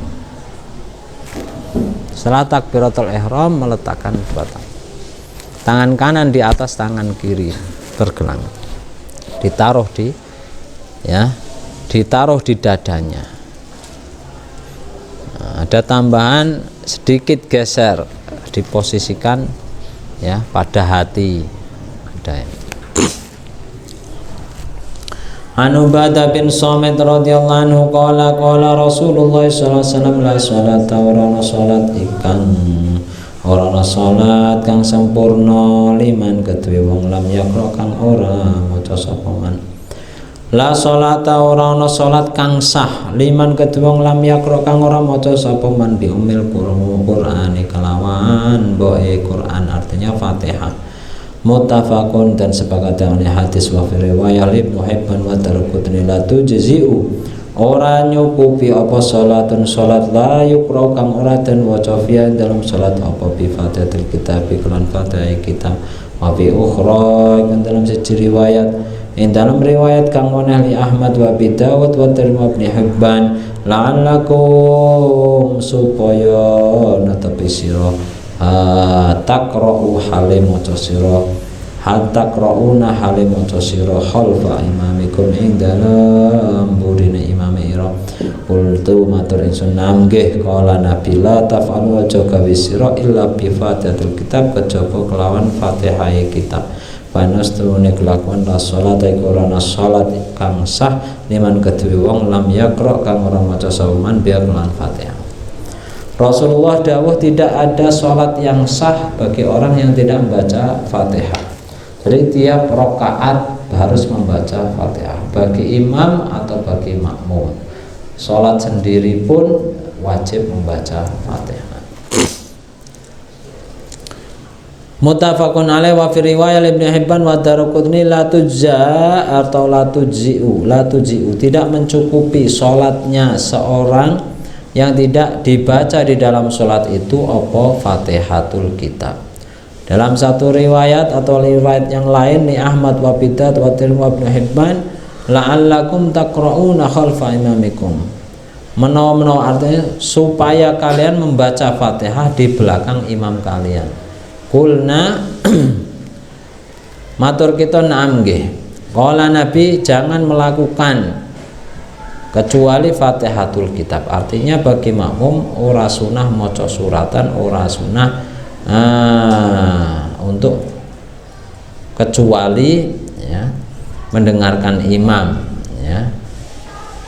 Setelah takbiratul ihram meletakkan dua tangan kanan di atas tangan kiri bergelang, ditaruh di dadanya. Ada tambahan sedikit geser, diposisikan ya pada hati. Ada ya. An Ubadah bin Samit radhiyallahu anhu qala Rasulullah sallallahu alaihi wasallam la salata ora salat ikan ora salat kang sempurna liman kedue wong lam yakra kang ora maca sapa man. La salata ora salat kang sah liman kedue wong lam yakra kang ora maca sapa man bi umil Qur'an kelawan boe Qur'an artinya Fatihah. Muttafaqun dan sepakat oleh hadis wa fi riwayah Ibnu Hibban wa Daraqutni la tujzi'u ora nyukupi apa salatun salat la yukra kang ora den waca fi dalam salat apa bi Fatihatil kitab kelan Fatihah kitab wa bi ukhra kan dalam siji riwayat dalam riwayat kang oneh li Ahmad wa bi Dawud wa Tirmidzi Hibban la'allakum supaya netepi sira takra'u halim maca sira hatta qra'una halim maca sira khalfa imamikum ing dalem burine imam ira qultu matur ingsun nggih kala nabi la taf'alu aja gawe sira illa bi Fatihatil kitab kejaba kelawan Fatihah kitab panastune kelakuan la salat iku ora salat kang sah liman kedue wong lam yaqra kang ora maca sauman biar lan Fatihah. Rasulullah dawuh tidak ada sholat yang sah bagi orang yang tidak membaca Fatihah. Jadi tiap rakaat harus membaca Fatihah bagi imam atau bagi makmum. Sholat sendiri pun wajib membaca Fatihah. Muttafaqun alaih wa fi riwayat Ibnu Hibban wa Daraqutni la tujza atau la tujzi'u tidak mencukupi sholatnya seorang yang tidak dibaca di dalam sholat itu apa Fatihatul Kitab. Dalam satu riwayat atau riwayat yang lain ni Ahmad wa Bidat wa Tirmidzi wa Hibban la'allakum taqra'una khalfa imamikum. Menawa artinya supaya kalian membaca Fatihah di belakang imam kalian. Kulna matur kita na'am nggih. Qala Nabi jangan melakukan kecuali Fatihatul Kitab, artinya bagi makmum ora sunah maca suratan, ora sunah untuk kecuali ya mendengarkan imam ya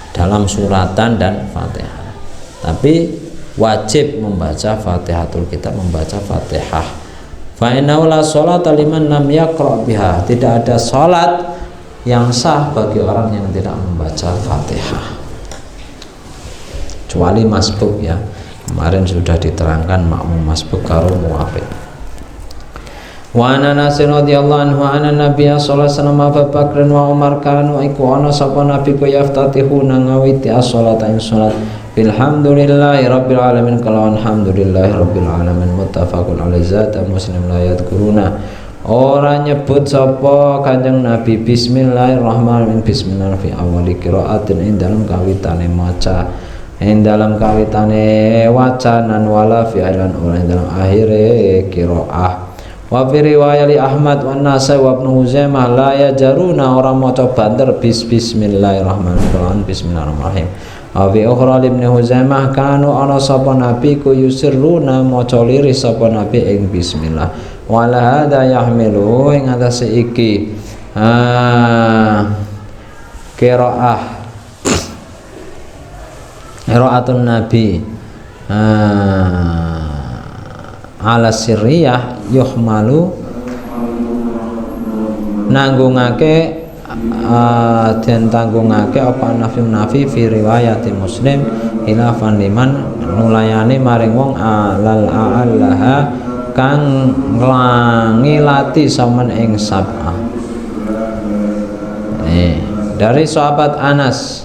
dalam suratan dan Fatihah, tapi wajib membaca Fatihatul Kitab, membaca Fatihah. Fa innahu la sholata liman lam yaqra biha, tidak ada salat yang sah bagi orang yang tidak membaca Fatihah kecuali masbuk ya. Kemarin sudah diterangkan makmum masbuk karo muafid. Wa ana Anas radhiyallahu anhu anna Nabiy sallallahu alaihi wasallam Abu Bakr wa Umar kanu iku ana sapa nabi ku yaftatihuna ngawiti as-shalata ing salat bilhamdulillahi rabbil alamin kalawan hamdulillahi rabbil alamin muttafaqun alaihi zat Muslim la yadkuruna. Ora nyebut sapa Kanjeng Nabi bismillahirrahmanirrahim bismillah fi awali qiraatin ing dalam kawitane maca ing dalam kawitane wacanan wala fi ailan ora ing dalam akhire qiraah. Wa fi riwayat Ahmad wa Nasai wa Ibnu Huzaimah la yajaruna ora maca banter bismillahirrahmanirrahim bismillahirrahmanirrahim. Wa fi ukhra Ibnu Huzaimah kanu ana sapa nabi ku yusirruna maca lirih sapa nabi ing bismillah. Wala hada yahmilu ing atase iki qiraatun nabi ala sirriyah yuhmalu nanggungake den tanggungake apa nafi fi riwayat Muslim hilafan liman nulayani maring wong alal a'allaha kang ngilati saman ing sab'ah. Dari sahabat Anas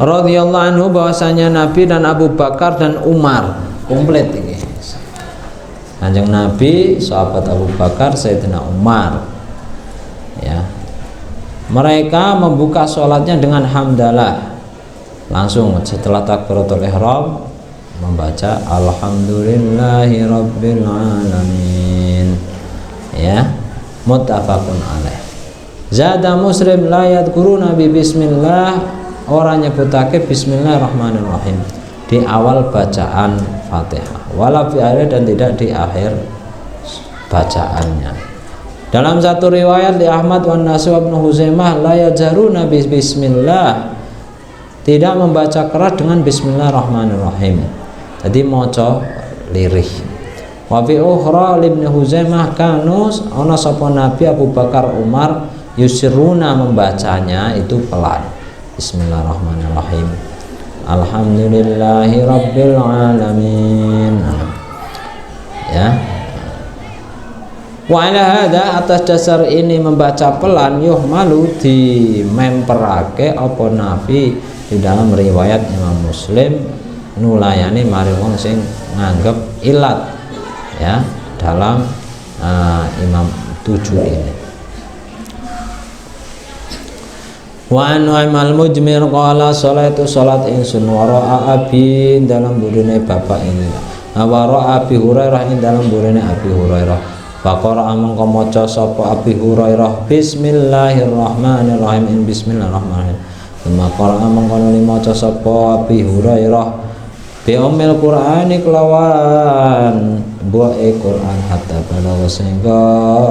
radhiyallahu anhu bahwasanya Nabi dan Abu Bakar dan Umar komplit ini. Kanjeng Nabi, sahabat Abu Bakar, Sayyidina Umar. Ya. Mereka membuka sholatnya dengan hamdalah. Langsung setelah takbiratul ihram membaca alhamdulillahi rabbil alamin. Ya. Muttafaqun alaih. Zada Muslim la yadhkuruna bi bismillah, orang nyebutake bismillahirrahmanirrahim di awal bacaan Fatihah, wala fi akhir dan tidak di akhir bacaannya. Dalam satu riwayat di Ahmad wan Nasai wa Ibnu Huzaimah, la yajharuna bismillah, tidak membaca keras dengan bismillahirrahmanirrahim. Jadi maca lirih. Wa fi ukhra Ibnu Huzaimah kanus ana sapa Nabi Abu Bakar Umar yusiruna membacanya itu pelan. Bismillahirrahmanirrahim. Alhamdulillahi rabbil alamin. Ya. Wa ala hada, atas dasar ini membaca pelan yuhmalu di memperake apa Nabi di dalam riwayat Imam Muslim nulayani mari wong sing nganggep ilat ya dalam Imam 7 ini. Wa Nu'aim al-Mujmir qala salatu salat ingsun wara'a abi dalam burine bapak ini. Wara'a Abi Hurairah ing dalam burine Abi Hurairah. Faqara amang maca sapa Abi Hurairah bismillahirrahmanirrahim bismillahirrahmanirrahim. Maqara amang kono maca sapa Abi Hurairah bi ummil Qur'ani kelawan buahe Qur'an hatta balagha sehingga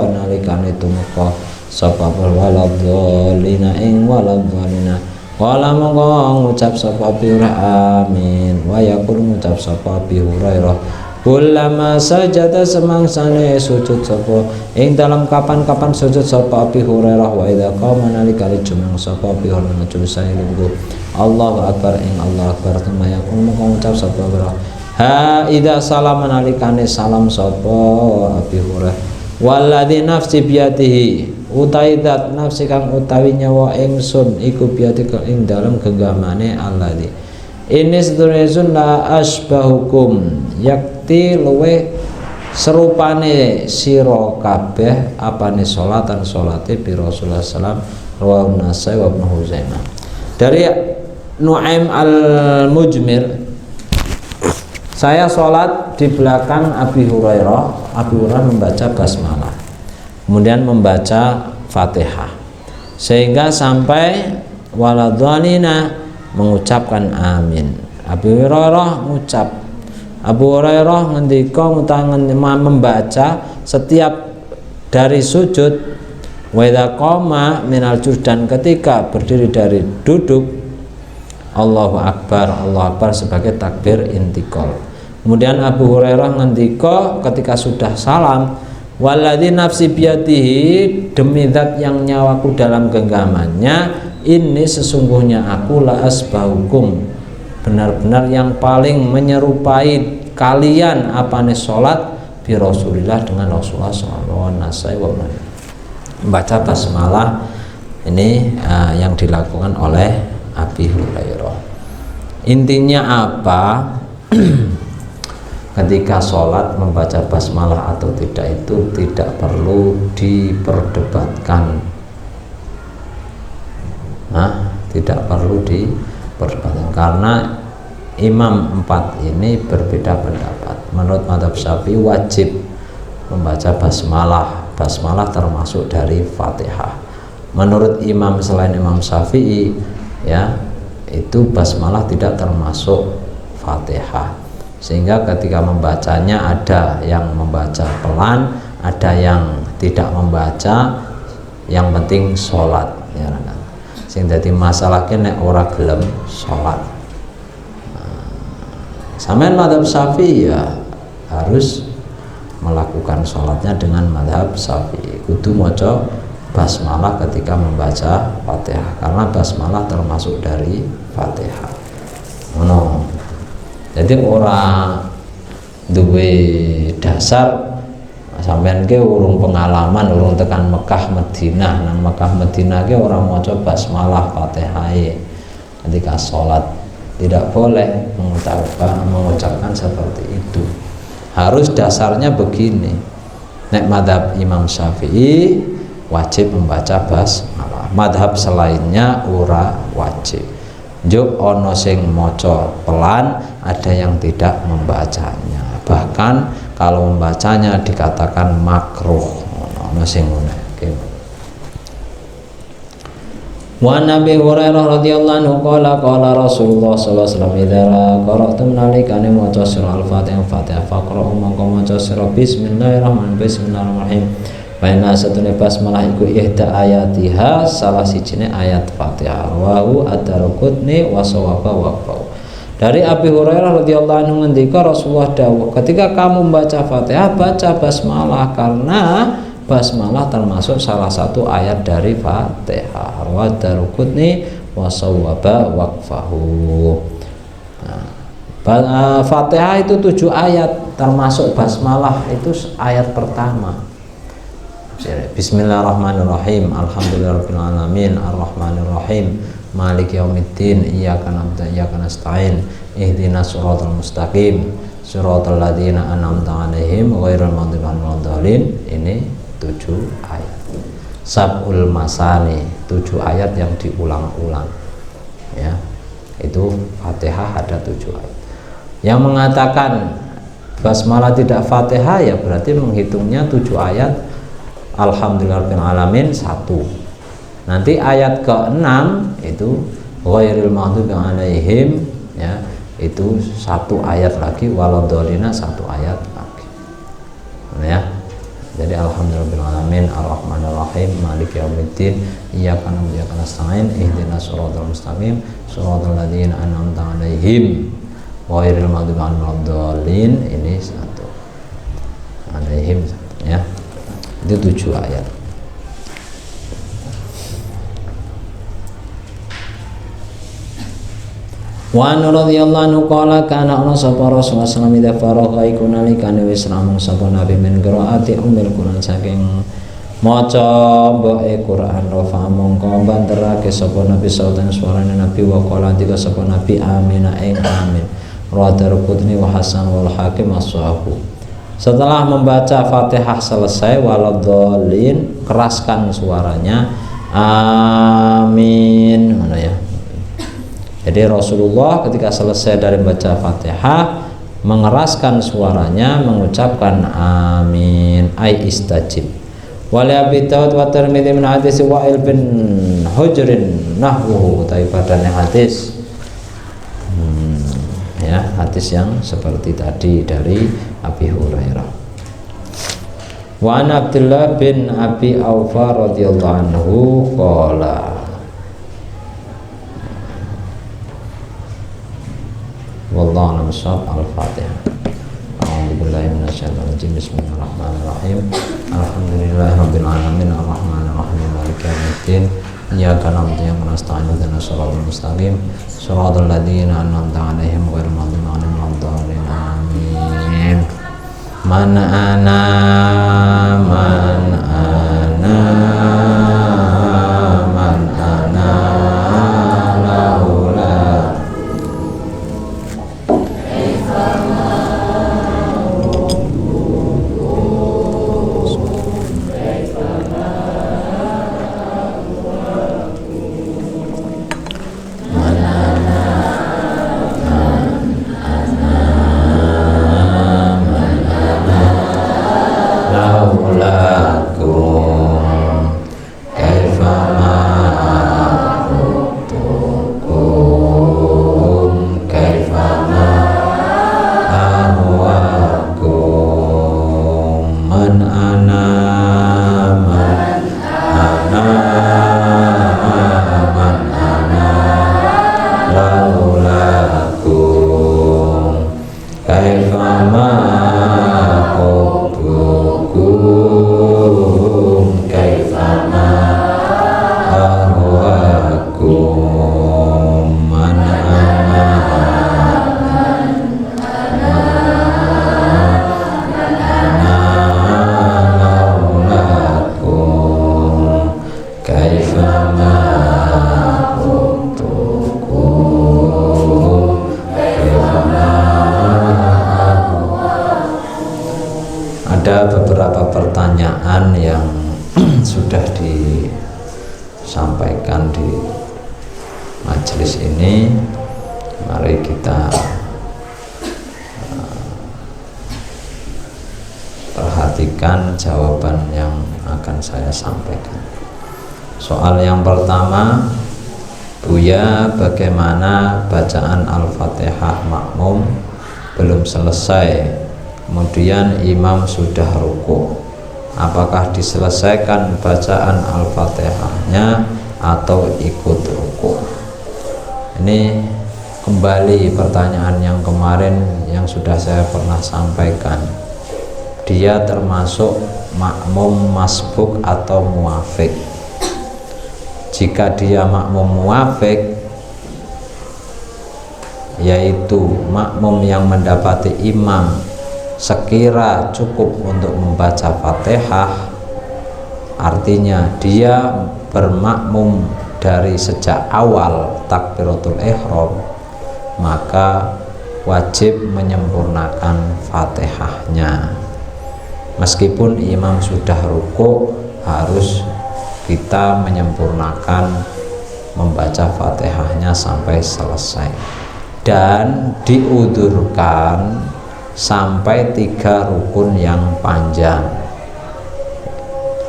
nalikane tumeka sapa waladhdallina ing waladhdallina. Wala monggo ngucap sapa Abi Hurairah amin wa yaqul ngucap sapa Abi Hurairah kullama sajada semangsane sujud sapa ing dalam kapan-kapan sujud sapa Abi Hurairah wa idza qama nalikane jumeng sapa Abi Hurairah matur sae lungguh Allahu akbar ing Allah akbar temaya monggo ngucap sapa Hurairah ha idza salama nalikane salam sapa Abi Hurairah walladzi nafsi biyadihi utai dat nafsi kang utawi nyawa ingsun iku biyadika ing dalam genggamane alladzi ini sedurunipun la asbahukum yakti luwe serupane sira kabeh apane salatan salate bi Rasulullah sallam rawahu Nasai wa Ibnu Huzaimah. Dari Nu'aim al-Mujmir, saya sholat di belakang Abi Hurairah. Abi Hurairah membaca basmalah, kemudian membaca Fatihah, sehingga sampai waladhdallina mengucapkan amin. Abu Hurairah mengucap, Abu Hurairah ngendika membaca setiap dari sujud wa idza qama minal juz, dan ketika berdiri dari duduk Allahu Akbar sebagai takbir intikal. Kemudian Abu Hurairah ngendika ketika sudah salam walladzi nafsi biyadihi, demi zat yang nyawaku dalam genggamannya, ini sesungguhnya aku la asbahukum, benar-benar yang paling menyerupai kalian apane salat bi Rasulillah dengan Rasulullah sallallahu alaihi wasallam. Membaca basmalah ini yang dilakukan oleh Abi Hurairah. Intinya apa? Ketika sholat membaca basmalah atau tidak itu tidak perlu diperdebatkan. Tidak perlu diperdebatkan karena imam 4 ini berbeda pendapat. Menurut mazhab Syafi'i wajib membaca basmalah. Basmalah termasuk dari Fatihah. Menurut imam selain Imam Syafi'i ya, itu basmalah tidak termasuk Fatihah. Sehingga ketika membacanya ada yang membaca pelan, ada yang tidak membaca, yang penting sholat ya kan. Sing dadi masalahke nek ora gelem sholat. Sampeyan mazhab Syafi'i ya harus melakukan sholatnya dengan mazhab Syafi'i. Kudu maca basmalah ketika membaca Fatihah karena basmalah termasuk dari Fatihah. Jadi orang duwe dasar sampean ke urung pengalaman, urung tekan Mekah Madinah. Nang Mekah Madinah ke orang maca basmalah Fatihah ketika sholat, tidak boleh mengucapkan seperti itu. Harus dasarnya begini. Nek madhab Imam Syafi'i wajib membaca basmalah, madhab selainnya ora wajib. Juk ono sing maca pelan, ada yang tidak membacanya. Bahkan kalau membacanya dikatakan makruh. Ono sing ngene. Wa Nabi Hurairah radhiyallahu anhu qala Rasulullah sallallahu alaihi wasallam idza qara'tum nalikane maca surah Al-Fatihah faqra'u mongko maca surah bismillahirrahmanirrahim. Baina satune basmalah iku ihda ayatiha salah sijine ayat Fatihah. Wa hu ad-Darqutni wa sawaba waqfau. Dari Abi Hurairah radhiyallahu anhu ngendika Rasulullah dawuh, ketika kamu membaca Fatihah baca basmalah karena basmalah termasuk salah satu ayat dari Fatihah. Wa Darqutni wa sawaba waqfahu. Fatihah itu 7 ayat, termasuk basmalah itu ayat pertama. Bismillahirrahmanirrahim. Alhamdulillahirabbil alamin arrahmanirrahim maliki yaumiddin iyyaka na'budu wa iyyaka nasta'in ihdinas siratal mustaqim siratal ladzina an'amta 'alaihim ghairil maghdubi 'alaihim waladdallin. Ini 7 ayat. Sab'ul masani 7 ayat yang diulang-ulang, ya. Itu Fatihah ada 7 ayat. Yang mengatakan basmalah tidak Fatihah ya berarti menghitungnya 7 ayat Alhamdulillahirabbil alamin 1. Nanti ayat ke-6 itu ghairil maghdubi 'alaihim, ya, itu 1 ayat lagi, waladdallina 1 ayat lagi. Ya. Jadi alhamdulillahirabbil alamin arrahmanirrahim maliki yaumiddin iyyaka na'budu wa iyyaka nasta'in ihdinas siratal mustaqim siratal ladzina an'amta 'alaihim ghairil maghdubi 'alaihim waladdallin. Ini 1. Alaihim 1, ya. Itu 7 ayat. Wa an radhiyallahu anhu qala kana ana sapa Rasulullah sallallahu alaihi wasallam idza iku nalikane wis rampung sapa nabi min qiraati ummil Quran saking maca mboke Quran rafa mongko banterake sapa nabi sautan suarane nabi wa qala dika sapa nabi amin ing amin Darqutni wa Hasan wal Hakim as-Sahabu. Setelah membaca Fatihah selesai waladdallin keraskan suaranya amin, mana ya. Jadi Rasulullah ketika selesai dari membaca Fatihah mengeraskan suaranya mengucapkan amin ay istajib. Wali Abi Dawud wa Tirmidzi min hadis Wa'il bin Hujrin nahwuhu, tapi padane hadis ya, hadis yang seperti tadi dari Abi Hurairah. Wa an Abdullah bin Abi Aufa radhiyallahu anhu qala wallahu a'lam bishawab. Al-Fatihah. A'udzubillahi minasyaitonir rajim. Bismillahirrahmanirrahim. Alhamdulillahirabbil alamin arrahmanirrahim maliki yaumiddin iyyaka na'budu wa iyyaka nasta'in ihdinas siratal mustaqim siratal ladzina an'amta 'alaihim ghairil maghdubi 'alaihim waladdallin. Amin. Man ana laula ada beberapa pertanyaan yang sudah disampaikan di majelis ini. Mari kita perhatikan jawaban yang akan saya sampaikan. Soal yang pertama, Buya, bagaimana bacaan Al-Fatihah makmum belum selesai, kemudian imam sudah ruku, apakah diselesaikan bacaan Al-Fatihahnya atau ikut ruku? Ini kembali pertanyaan yang kemarin yang sudah saya pernah sampaikan. Dia termasuk makmum masbuk atau muafik. Jika dia makmum muafik, yaitu makmum yang mendapati imam sekira cukup untuk membaca Fatihah, artinya dia bermakmum dari sejak awal takbiratul ihram, maka wajib menyempurnakan Fatihahnya. Meskipun imam sudah ruku, harus kita menyempurnakan membaca Fatihahnya sampai selesai, dan diudurkan sampai 3 rukun yang panjang.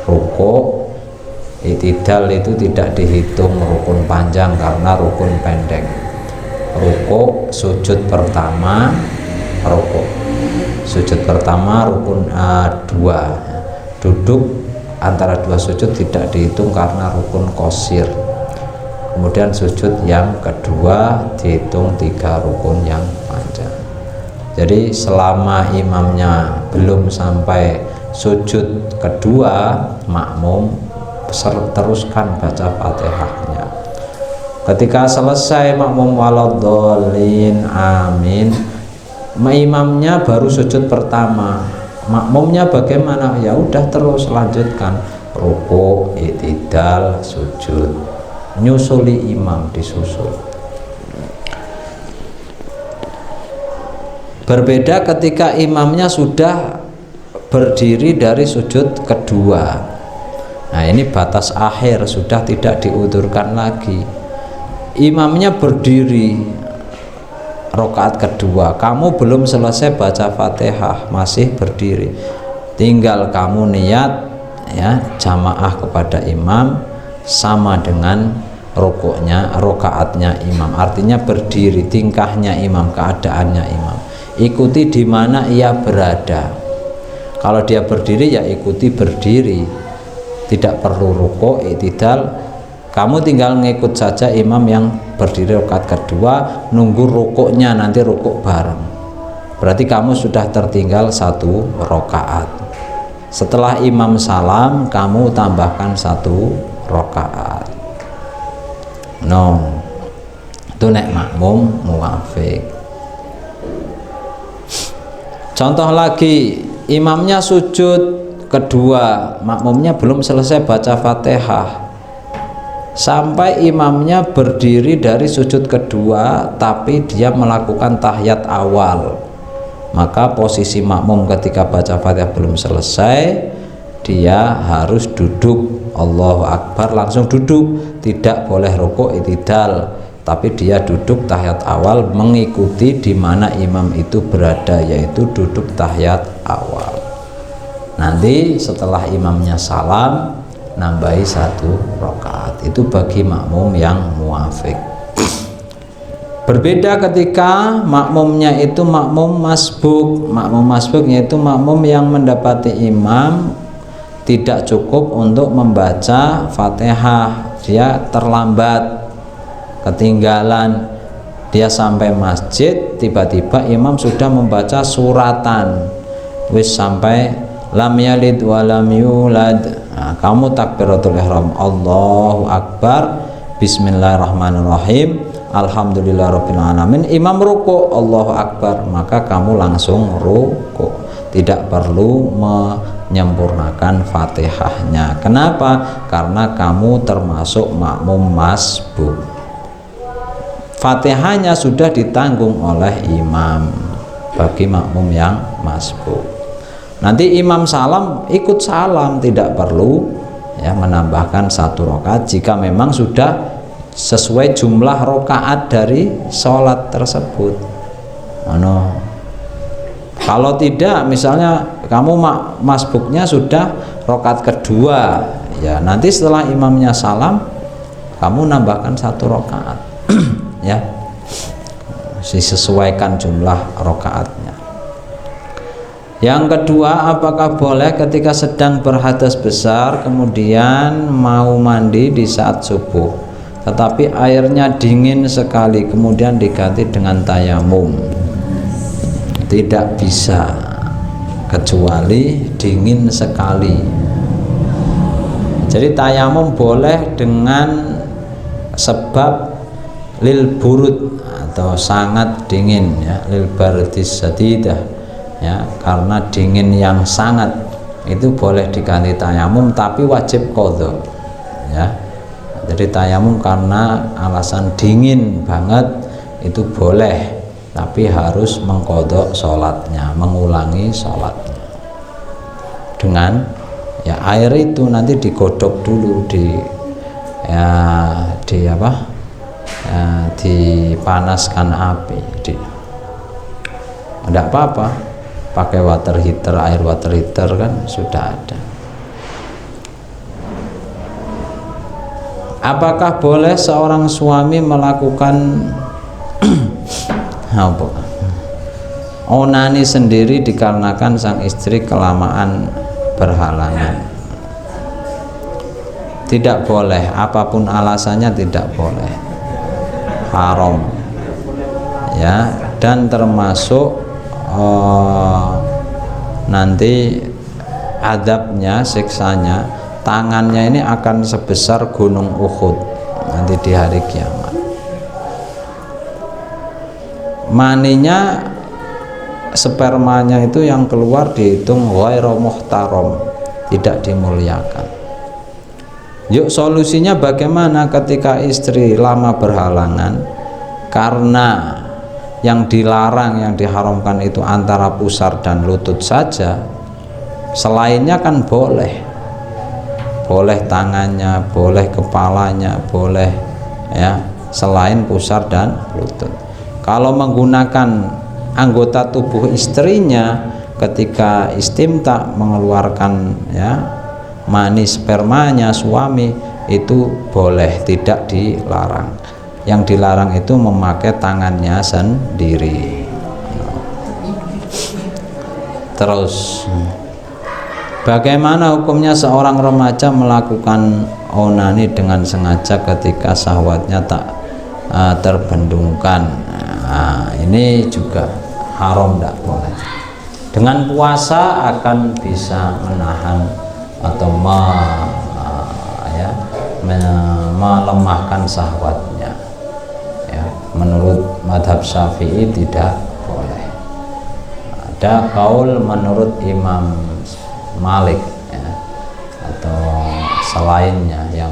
Ruku, i'tidal itu tidak dihitung rukun panjang karena rukun pendek. Ruku, sujud pertama, ruku, sujud pertama rukun 2, duduk antara 2 sujud tidak dihitung karena rukun qasir. Kemudian sujud yang kedua dihitung 3 rukun yang panjang. Jadi selama imamnya belum sampai sujud kedua, makmum teruskan baca Fatihahnya. Ketika selesai makmum waladhdallin amin, imamnya baru sujud pertama, makmumnya bagaimana? Ya udah terus lanjutkan ruku, i'tidal, sujud, nyusuli imam, disusul. Berbeda ketika imamnya sudah berdiri dari sujud kedua. Nah, ini batas akhir, sudah tidak diudurkan lagi. Imamnya berdiri rakaat kedua, kamu belum selesai baca Fatihah, masih berdiri, tinggal kamu niat ya jamaah kepada imam sama dengan rukuknya, rakaatnya imam. Artinya berdiri, tingkahnya imam, keadaannya imam, ikuti di mana ia berada. Kalau dia berdiri ya ikuti berdiri, tidak perlu ruku, i'tidal, kamu tinggal ngikut saja imam yang berdiri rakaat kedua, nunggu rukuknya, nanti rukuk bareng. Berarti kamu sudah tertinggal 1 rakaat. Setelah imam salam, kamu tambahkan 1 rakaat. No, itu nek makmum muafik. Contoh lagi, imamnya sujud kedua, makmumnya belum selesai baca Fatihah, sampai imamnya berdiri dari sujud kedua tapi dia melakukan tahiyat awal, maka posisi makmum ketika baca Fatihah belum selesai, dia harus duduk, Allahu Akbar langsung duduk, tidak boleh rukuk i'tidal, tapi dia duduk tahiyat awal mengikuti di mana imam itu berada, yaitu duduk tahiyat awal. Nanti setelah imamnya salam, nambahi 1 rakaat. Itu bagi makmum yang muafik. Berbeda ketika makmumnya itu makmum masbuk. Makmum masbuk yaitu makmum yang mendapati imam tidak cukup untuk membaca Fatihah, dia terlambat, ketinggalan, dia sampai masjid, tiba-tiba imam sudah membaca suratan, wis sampai lam yalid wa lam yulad. Nah, kamu takbiratul ihram, Allahu Akbar, bismillahirrahmanirrahim, alhamdulillahirabbil alamin, imam ruku, Allahu Akbar, maka kamu langsung ruku, tidak perlu menyempurnakan Fatihahnya. Kenapa? Karena kamu termasuk makmum masbuk, Fatihahnya sudah ditanggung oleh imam bagi makmum yang masbuk. Nanti imam salam, ikut salam, tidak perlu ya menambahkan 1 rakaat jika memang sudah sesuai jumlah rakaat dari sholat tersebut. Kalau tidak, misalnya kamu masbuknya sudah rakaat kedua, ya nanti setelah imamnya salam kamu nambahkan 1 rakaat ya, disesuaikan jumlah rakaatnya. Yang kedua, apakah boleh ketika sedang berhadas besar kemudian mau mandi di saat subuh tetapi airnya dingin sekali kemudian diganti dengan tayamum? Tidak bisa, kecuali dingin sekali. Jadi tayamum boleh dengan sebab lil burud atau sangat dingin ya, lil bardis sadidah ya, karena dingin yang sangat itu boleh diganti tayamum, tapi wajib qadha ya. Jadi tayamum karena alasan dingin banget itu boleh, tapi harus mengqadha sholatnya, mengulangi sholatnya dengan ya air itu nanti digodok dulu dipanaskan api, tidak apa-apa pakai water heater, air water heater kan sudah ada. Apakah boleh seorang suami melakukan onani sendiri dikarenakan sang istri kelamaan berhalangan? Tidak boleh, apapun alasannya tidak boleh, haram ya. Dan termasuk nanti adabnya, siksanya, tangannya ini akan sebesar gunung Uhud nanti di hari kiamat. Maninya, spermanya itu yang keluar dihitung ghairu muhtaram, tidak dimuliakan. Yuk solusinya bagaimana ketika istri lama berhalangan? Karena yang dilarang, yang diharamkan itu antara pusar dan lutut saja, selainnya kan boleh, boleh tangannya, boleh kepalanya, boleh ya, selain pusar dan lutut. Kalau menggunakan anggota tubuh istrinya ketika istimta mengeluarkan ya mani spermanya suami, itu boleh, tidak dilarang. Yang dilarang itu memakai tangannya sendiri. Terus bagaimana hukumnya seorang remaja melakukan onani dengan sengaja ketika syahwatnya tak terbendungkan? Nah, ini juga haram, tidak boleh. Dengan puasa akan bisa menahan atau melemahkan syahwatnya ya. Menurut madhab Syafi'i tidak boleh. Ada kaul menurut Imam Malik ya, atau selainnya yang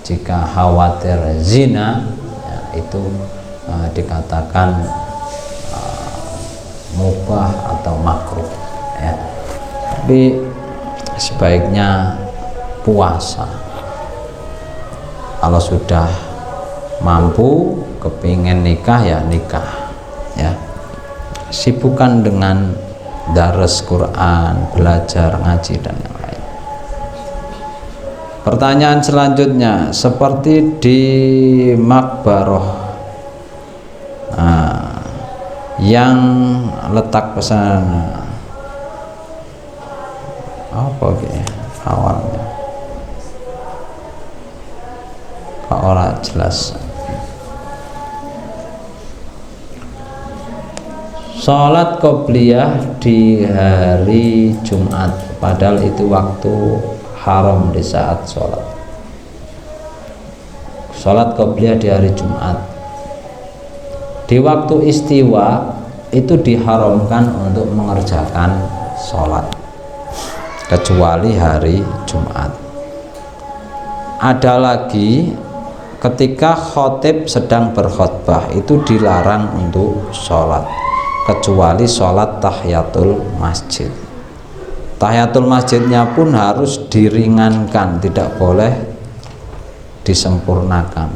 jika khawatir zina ya, itu dikatakan mubah atau makruh ya. Tapi sebaiknya puasa. Kalau sudah mampu kepingin nikah ya nikah ya, sibukkan dengan daras Quran, belajar ngaji dan yang lain. Pertanyaan selanjutnya, seperti di makbaroh yang letak pesan apa gitu awalnya kok ora jelas. Sholat qobliyah di hari Jumat, padahal itu waktu haram di saat sholat. Sholat qobliyah di hari Jumat, di waktu istiwa itu diharamkan untuk mengerjakan sholat kecuali hari Jumat. Ada lagi ketika khotib sedang berkhutbah itu dilarang untuk sholat kecuali sholat tahiyatul masjid. Tahiyatul masjidnya pun harus diringankan, tidak boleh disempurnakan.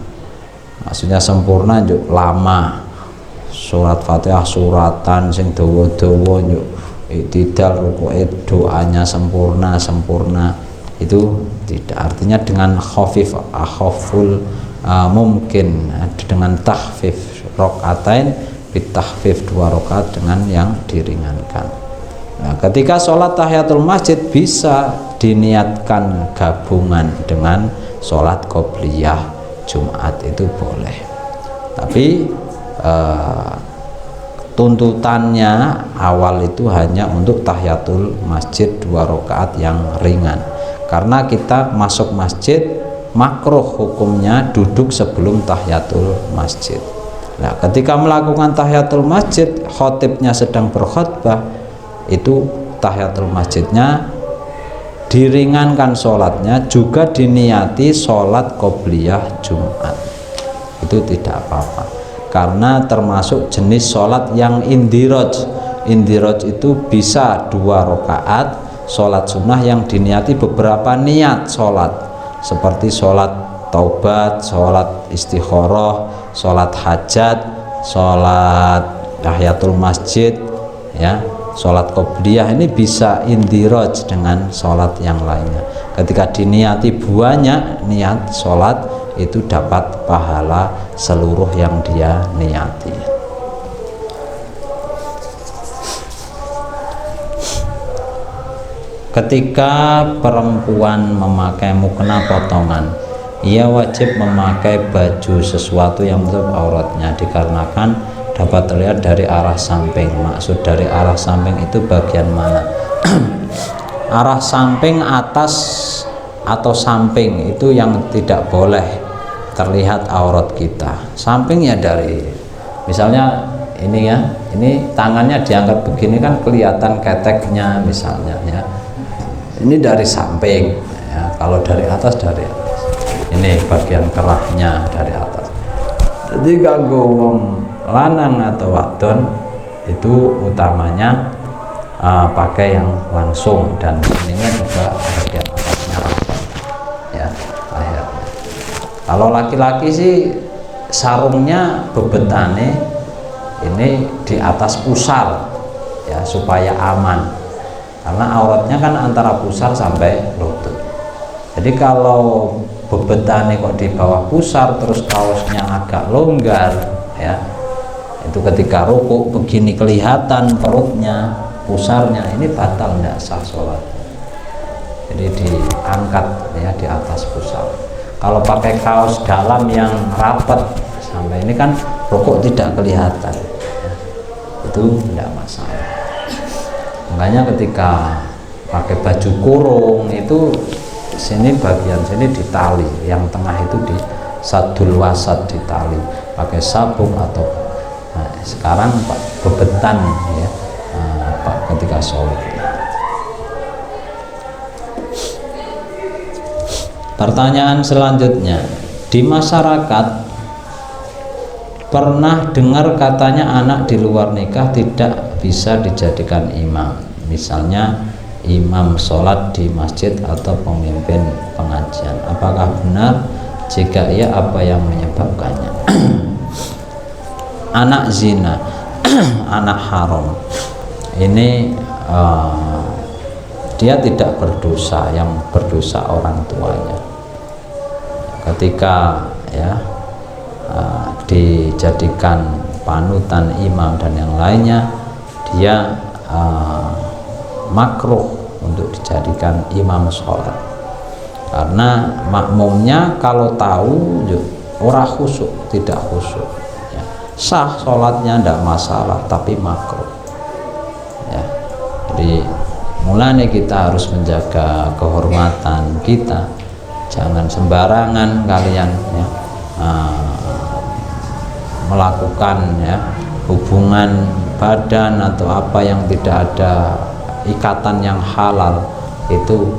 Maksudnya sempurna yuk lama, surat Fatihah suratan sing dawa-dawa yuk iktidal ruku'id doanya sempurna itu tidak. Artinya dengan khafif akhaful mungkin dengan takhfif rokaatain, bitahfif 2 rakaat dengan yang diringankan. Nah, ketika sholat tahiyatul masjid bisa diniatkan gabungan dengan sholat qobliyah Jumat, itu boleh. Tapi tuntutannya awal itu hanya untuk tahiyatul masjid 2 rakaat yang ringan, karena kita masuk masjid makruh hukumnya duduk sebelum tahiyatul masjid. Nah, ketika melakukan tahiyatul masjid, khotibnya sedang berkhutbah, itu tahiyatul masjidnya diringankan sholatnya, juga diniati sholat qobliyah Jumat, itu tidak apa-apa, karena termasuk jenis sholat yang indiroj. Indiroj itu bisa 2 rakaat sholat sunnah yang diniati beberapa niat sholat, seperti sholat taubat, sholat istikharah, sholat hajat, sholat tahiyatul masjid, ya, sholat qobliyah. Ini bisa indiroj dengan sholat yang lainnya. Ketika diniati banyak niat sholat, itu dapat pahala seluruh yang dia niati. Ketika perempuan memakai mukena potongan, ia wajib memakai baju sesuatu yang menutup auratnya, dikarenakan dapat terlihat dari arah samping. Maksud dari arah samping itu bagian mana? Arah samping, atas atau samping, itu yang tidak boleh terlihat aurat kita. Samping ya dari, misalnya ini ya, ini tangannya diangkat begini kan kelihatan keteknya misalnya ya. Ini dari samping ya. Kalau dari atas, dari atas. Ini bagian kerahnya dari atas. Jadi kanggo wong lanang atau wadon itu utamanya pakai yang langsung, dan ininya juga bagian atasnya langsung ya, akhirnya. Kalau laki-laki sih sarungnya bebetane ini di atas pusar ya, supaya aman, karena auratnya kan antara pusar sampai lutut. Jadi kalau bebetane kok di bawah pusar, terus kaosnya agak longgar ya, itu ketika rukuk begini kelihatan perutnya, pusarnya, ini batal, tidak sah sholat. Jadi diangkat ya di atas pusar. Kalau pakai kaos dalam yang rapat sampai ini kan rukuk tidak kelihatan ya, itu tidak masalah. Makanya ketika pakai baju kurung itu sini, bagian sini ditali, yang tengah itu di sadul wasat ditali pakai sabuk atau sekarang bebetan ya, ketika sholat. Pertanyaan selanjutnya, di masyarakat pernah dengar katanya anak di luar nikah tidak bisa dijadikan imam, misalnya imam sholat di masjid atau pemimpin pengajian. Apakah benar? Jika iya, apa yang menyebabkannya? Anak zina, anak haram, ini dia tidak berdosa, yang berdosa orang tuanya. Ketika ya dijadikan panutan imam dan yang lainnya, dia makruh untuk dijadikan imam sholat, karena makmumnya kalau tahu ora khusyuk, tidak khusyuk ya. Sah sholatnya tidak masalah, tapi makruh ya. Jadi mulanya kita harus menjaga kehormatan kita, jangan sembarangan kalian ya melakukan ya hubungan badan atau apa yang tidak ada ikatan yang halal. Itu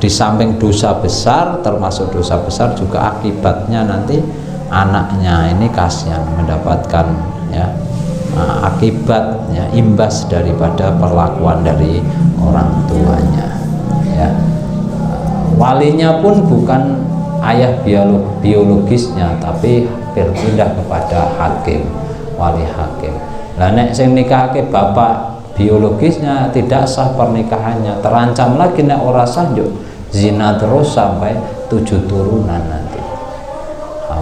di samping dosa besar, termasuk dosa besar juga akibatnya nanti anaknya ini kasihan mendapatkan ya akibat ya, imbas daripada perlakuan dari orang tuanya ya. Walinya pun bukan ayah biologisnya, tapi berpindah kepada hakim, wali hakim. Lah nek sing nikahke bapak biologisnya, tidak sah pernikahannya, terancam lagi nek ora sah yo zina terus sampai 7 turunan nanti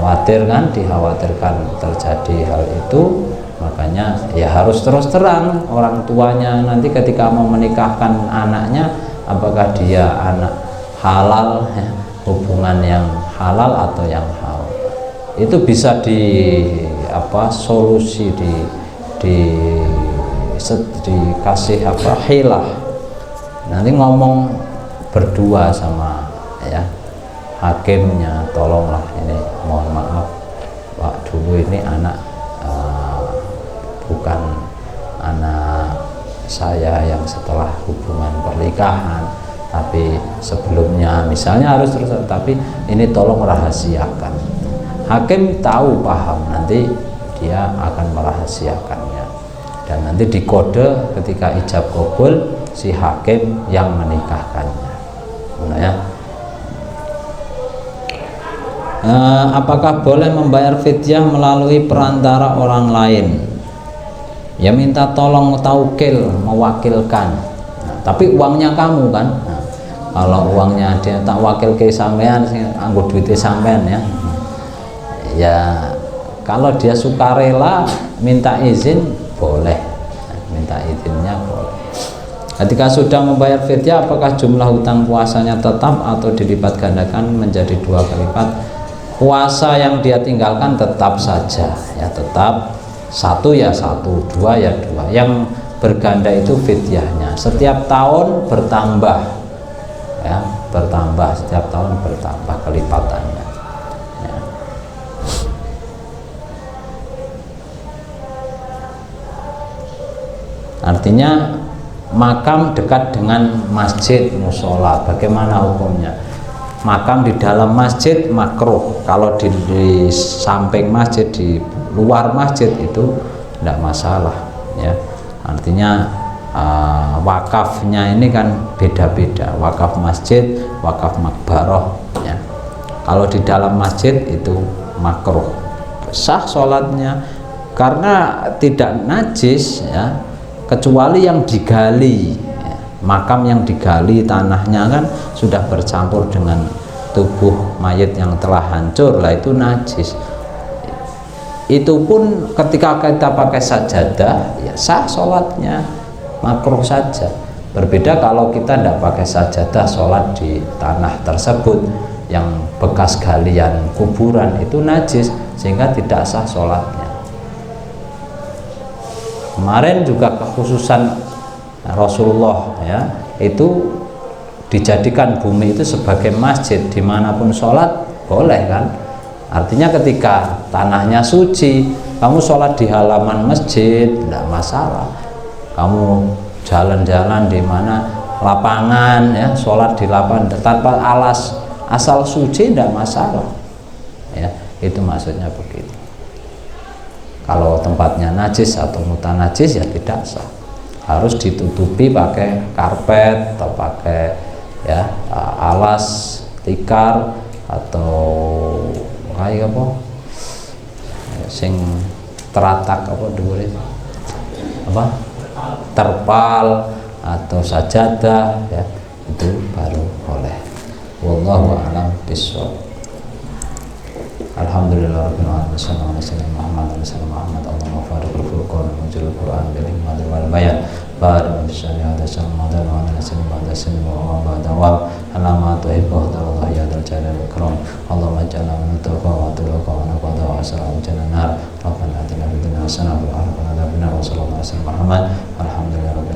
khawatir kan, dikhawatirkan terjadi hal itu, makanya ya harus terus terang orang tuanya nanti ketika mau menikahkan anaknya, apakah dia anak halal ya, hubungan yang halal atau yang haram. Itu bisa solusi dikasih hilah. Nanti ngomong berdua sama ya hakimnya, tolonglah ini, mohon maaf Pak, dulu ini anak bukan anak saya yang setelah hubungan pernikahan, tapi sebelumnya misalnya harus terus, tapi ini tolong rahasiakan. Hakim tahu, paham, nanti dia akan merahasiakannya, dan nanti dikode ketika ijab kabul si hakim yang menikahkannya. Nah, ya. Apakah boleh membayar fidyah melalui perantara orang lain? Ya minta tolong taukil, mewakilkan. Nah, tapi uangnya kamu kan. Nah, kalau uangnya dia tak wakil ke sampean, anggo duitnya sampean ya. Ya kalau dia sukarela minta izin boleh, minta izinnya boleh. Ketika sudah membayar fidyah, apakah jumlah hutang puasanya tetap atau dilipat gandakan menjadi 2 kali lipat? Puasa yang dia tinggalkan tetap saja ya, tetap 1 ya 1, 2 ya 2. Yang berganda itu fidyahnya setiap tahun bertambah ya, bertambah setiap tahun, bertambah kelipatannya ya. Artinya makam dekat dengan masjid, musola, bagaimana hukumnya? Makam di dalam masjid makruh, kalau di samping masjid, di luar masjid itu tidak masalah ya. Artinya wakafnya ini kan beda-beda, wakaf masjid, wakaf makbaroh ya. Kalau di dalam masjid itu makruh, sah sholatnya karena tidak najis ya, kecuali yang digali ya. Makam yang digali tanahnya kan sudah bercampur dengan tubuh mayit yang telah hancur, lah itu najis. Itu pun ketika kita pakai sajadah ya sah sholatnya, makruh saja. Berbeda kalau kita tidak pakai sajadah, sholat di tanah tersebut yang bekas galian kuburan, itu najis sehingga tidak sah sholatnya. Kemarin juga kekhususan Rasulullah ya, itu dijadikan bumi itu sebagai masjid, dimanapun sholat boleh kan. Artinya ketika tanahnya suci, kamu sholat di halaman masjid tidak masalah. Kamu jalan-jalan di mana lapangan ya, sholat di lapangan tanpa alas, asal suci tidak masalah ya, itu maksudnya begitu. Kalau tempatnya najis atau mutanajis ya tidak sah, harus ditutupi pakai karpet atau pakai ya alas tikar atau kayak apa sing teratak apa dhuwure apa terpal atau sajadah ya, itu baru boleh. Wallahu a'lam bishawab. Alhamdulillahirabbil alamin, sallallahu alaihi wasallam Muhammad Allahumma faridul furqan munzil Qur'an bil hikmati wal bayan barik bisyari'at sallallahu alaihi wasallam ba'da sanin wa ba'da wa alama tuhibbu Allah ya dal jalal ikram. Allahumma ja'alna min taqwa wa tuqa wa naqada wa salam jannar rabbana atina fid dunya hasanah wa fil akhirati hasanah wa sallallahu alaihi wasallam Muhammad alhamdulillah.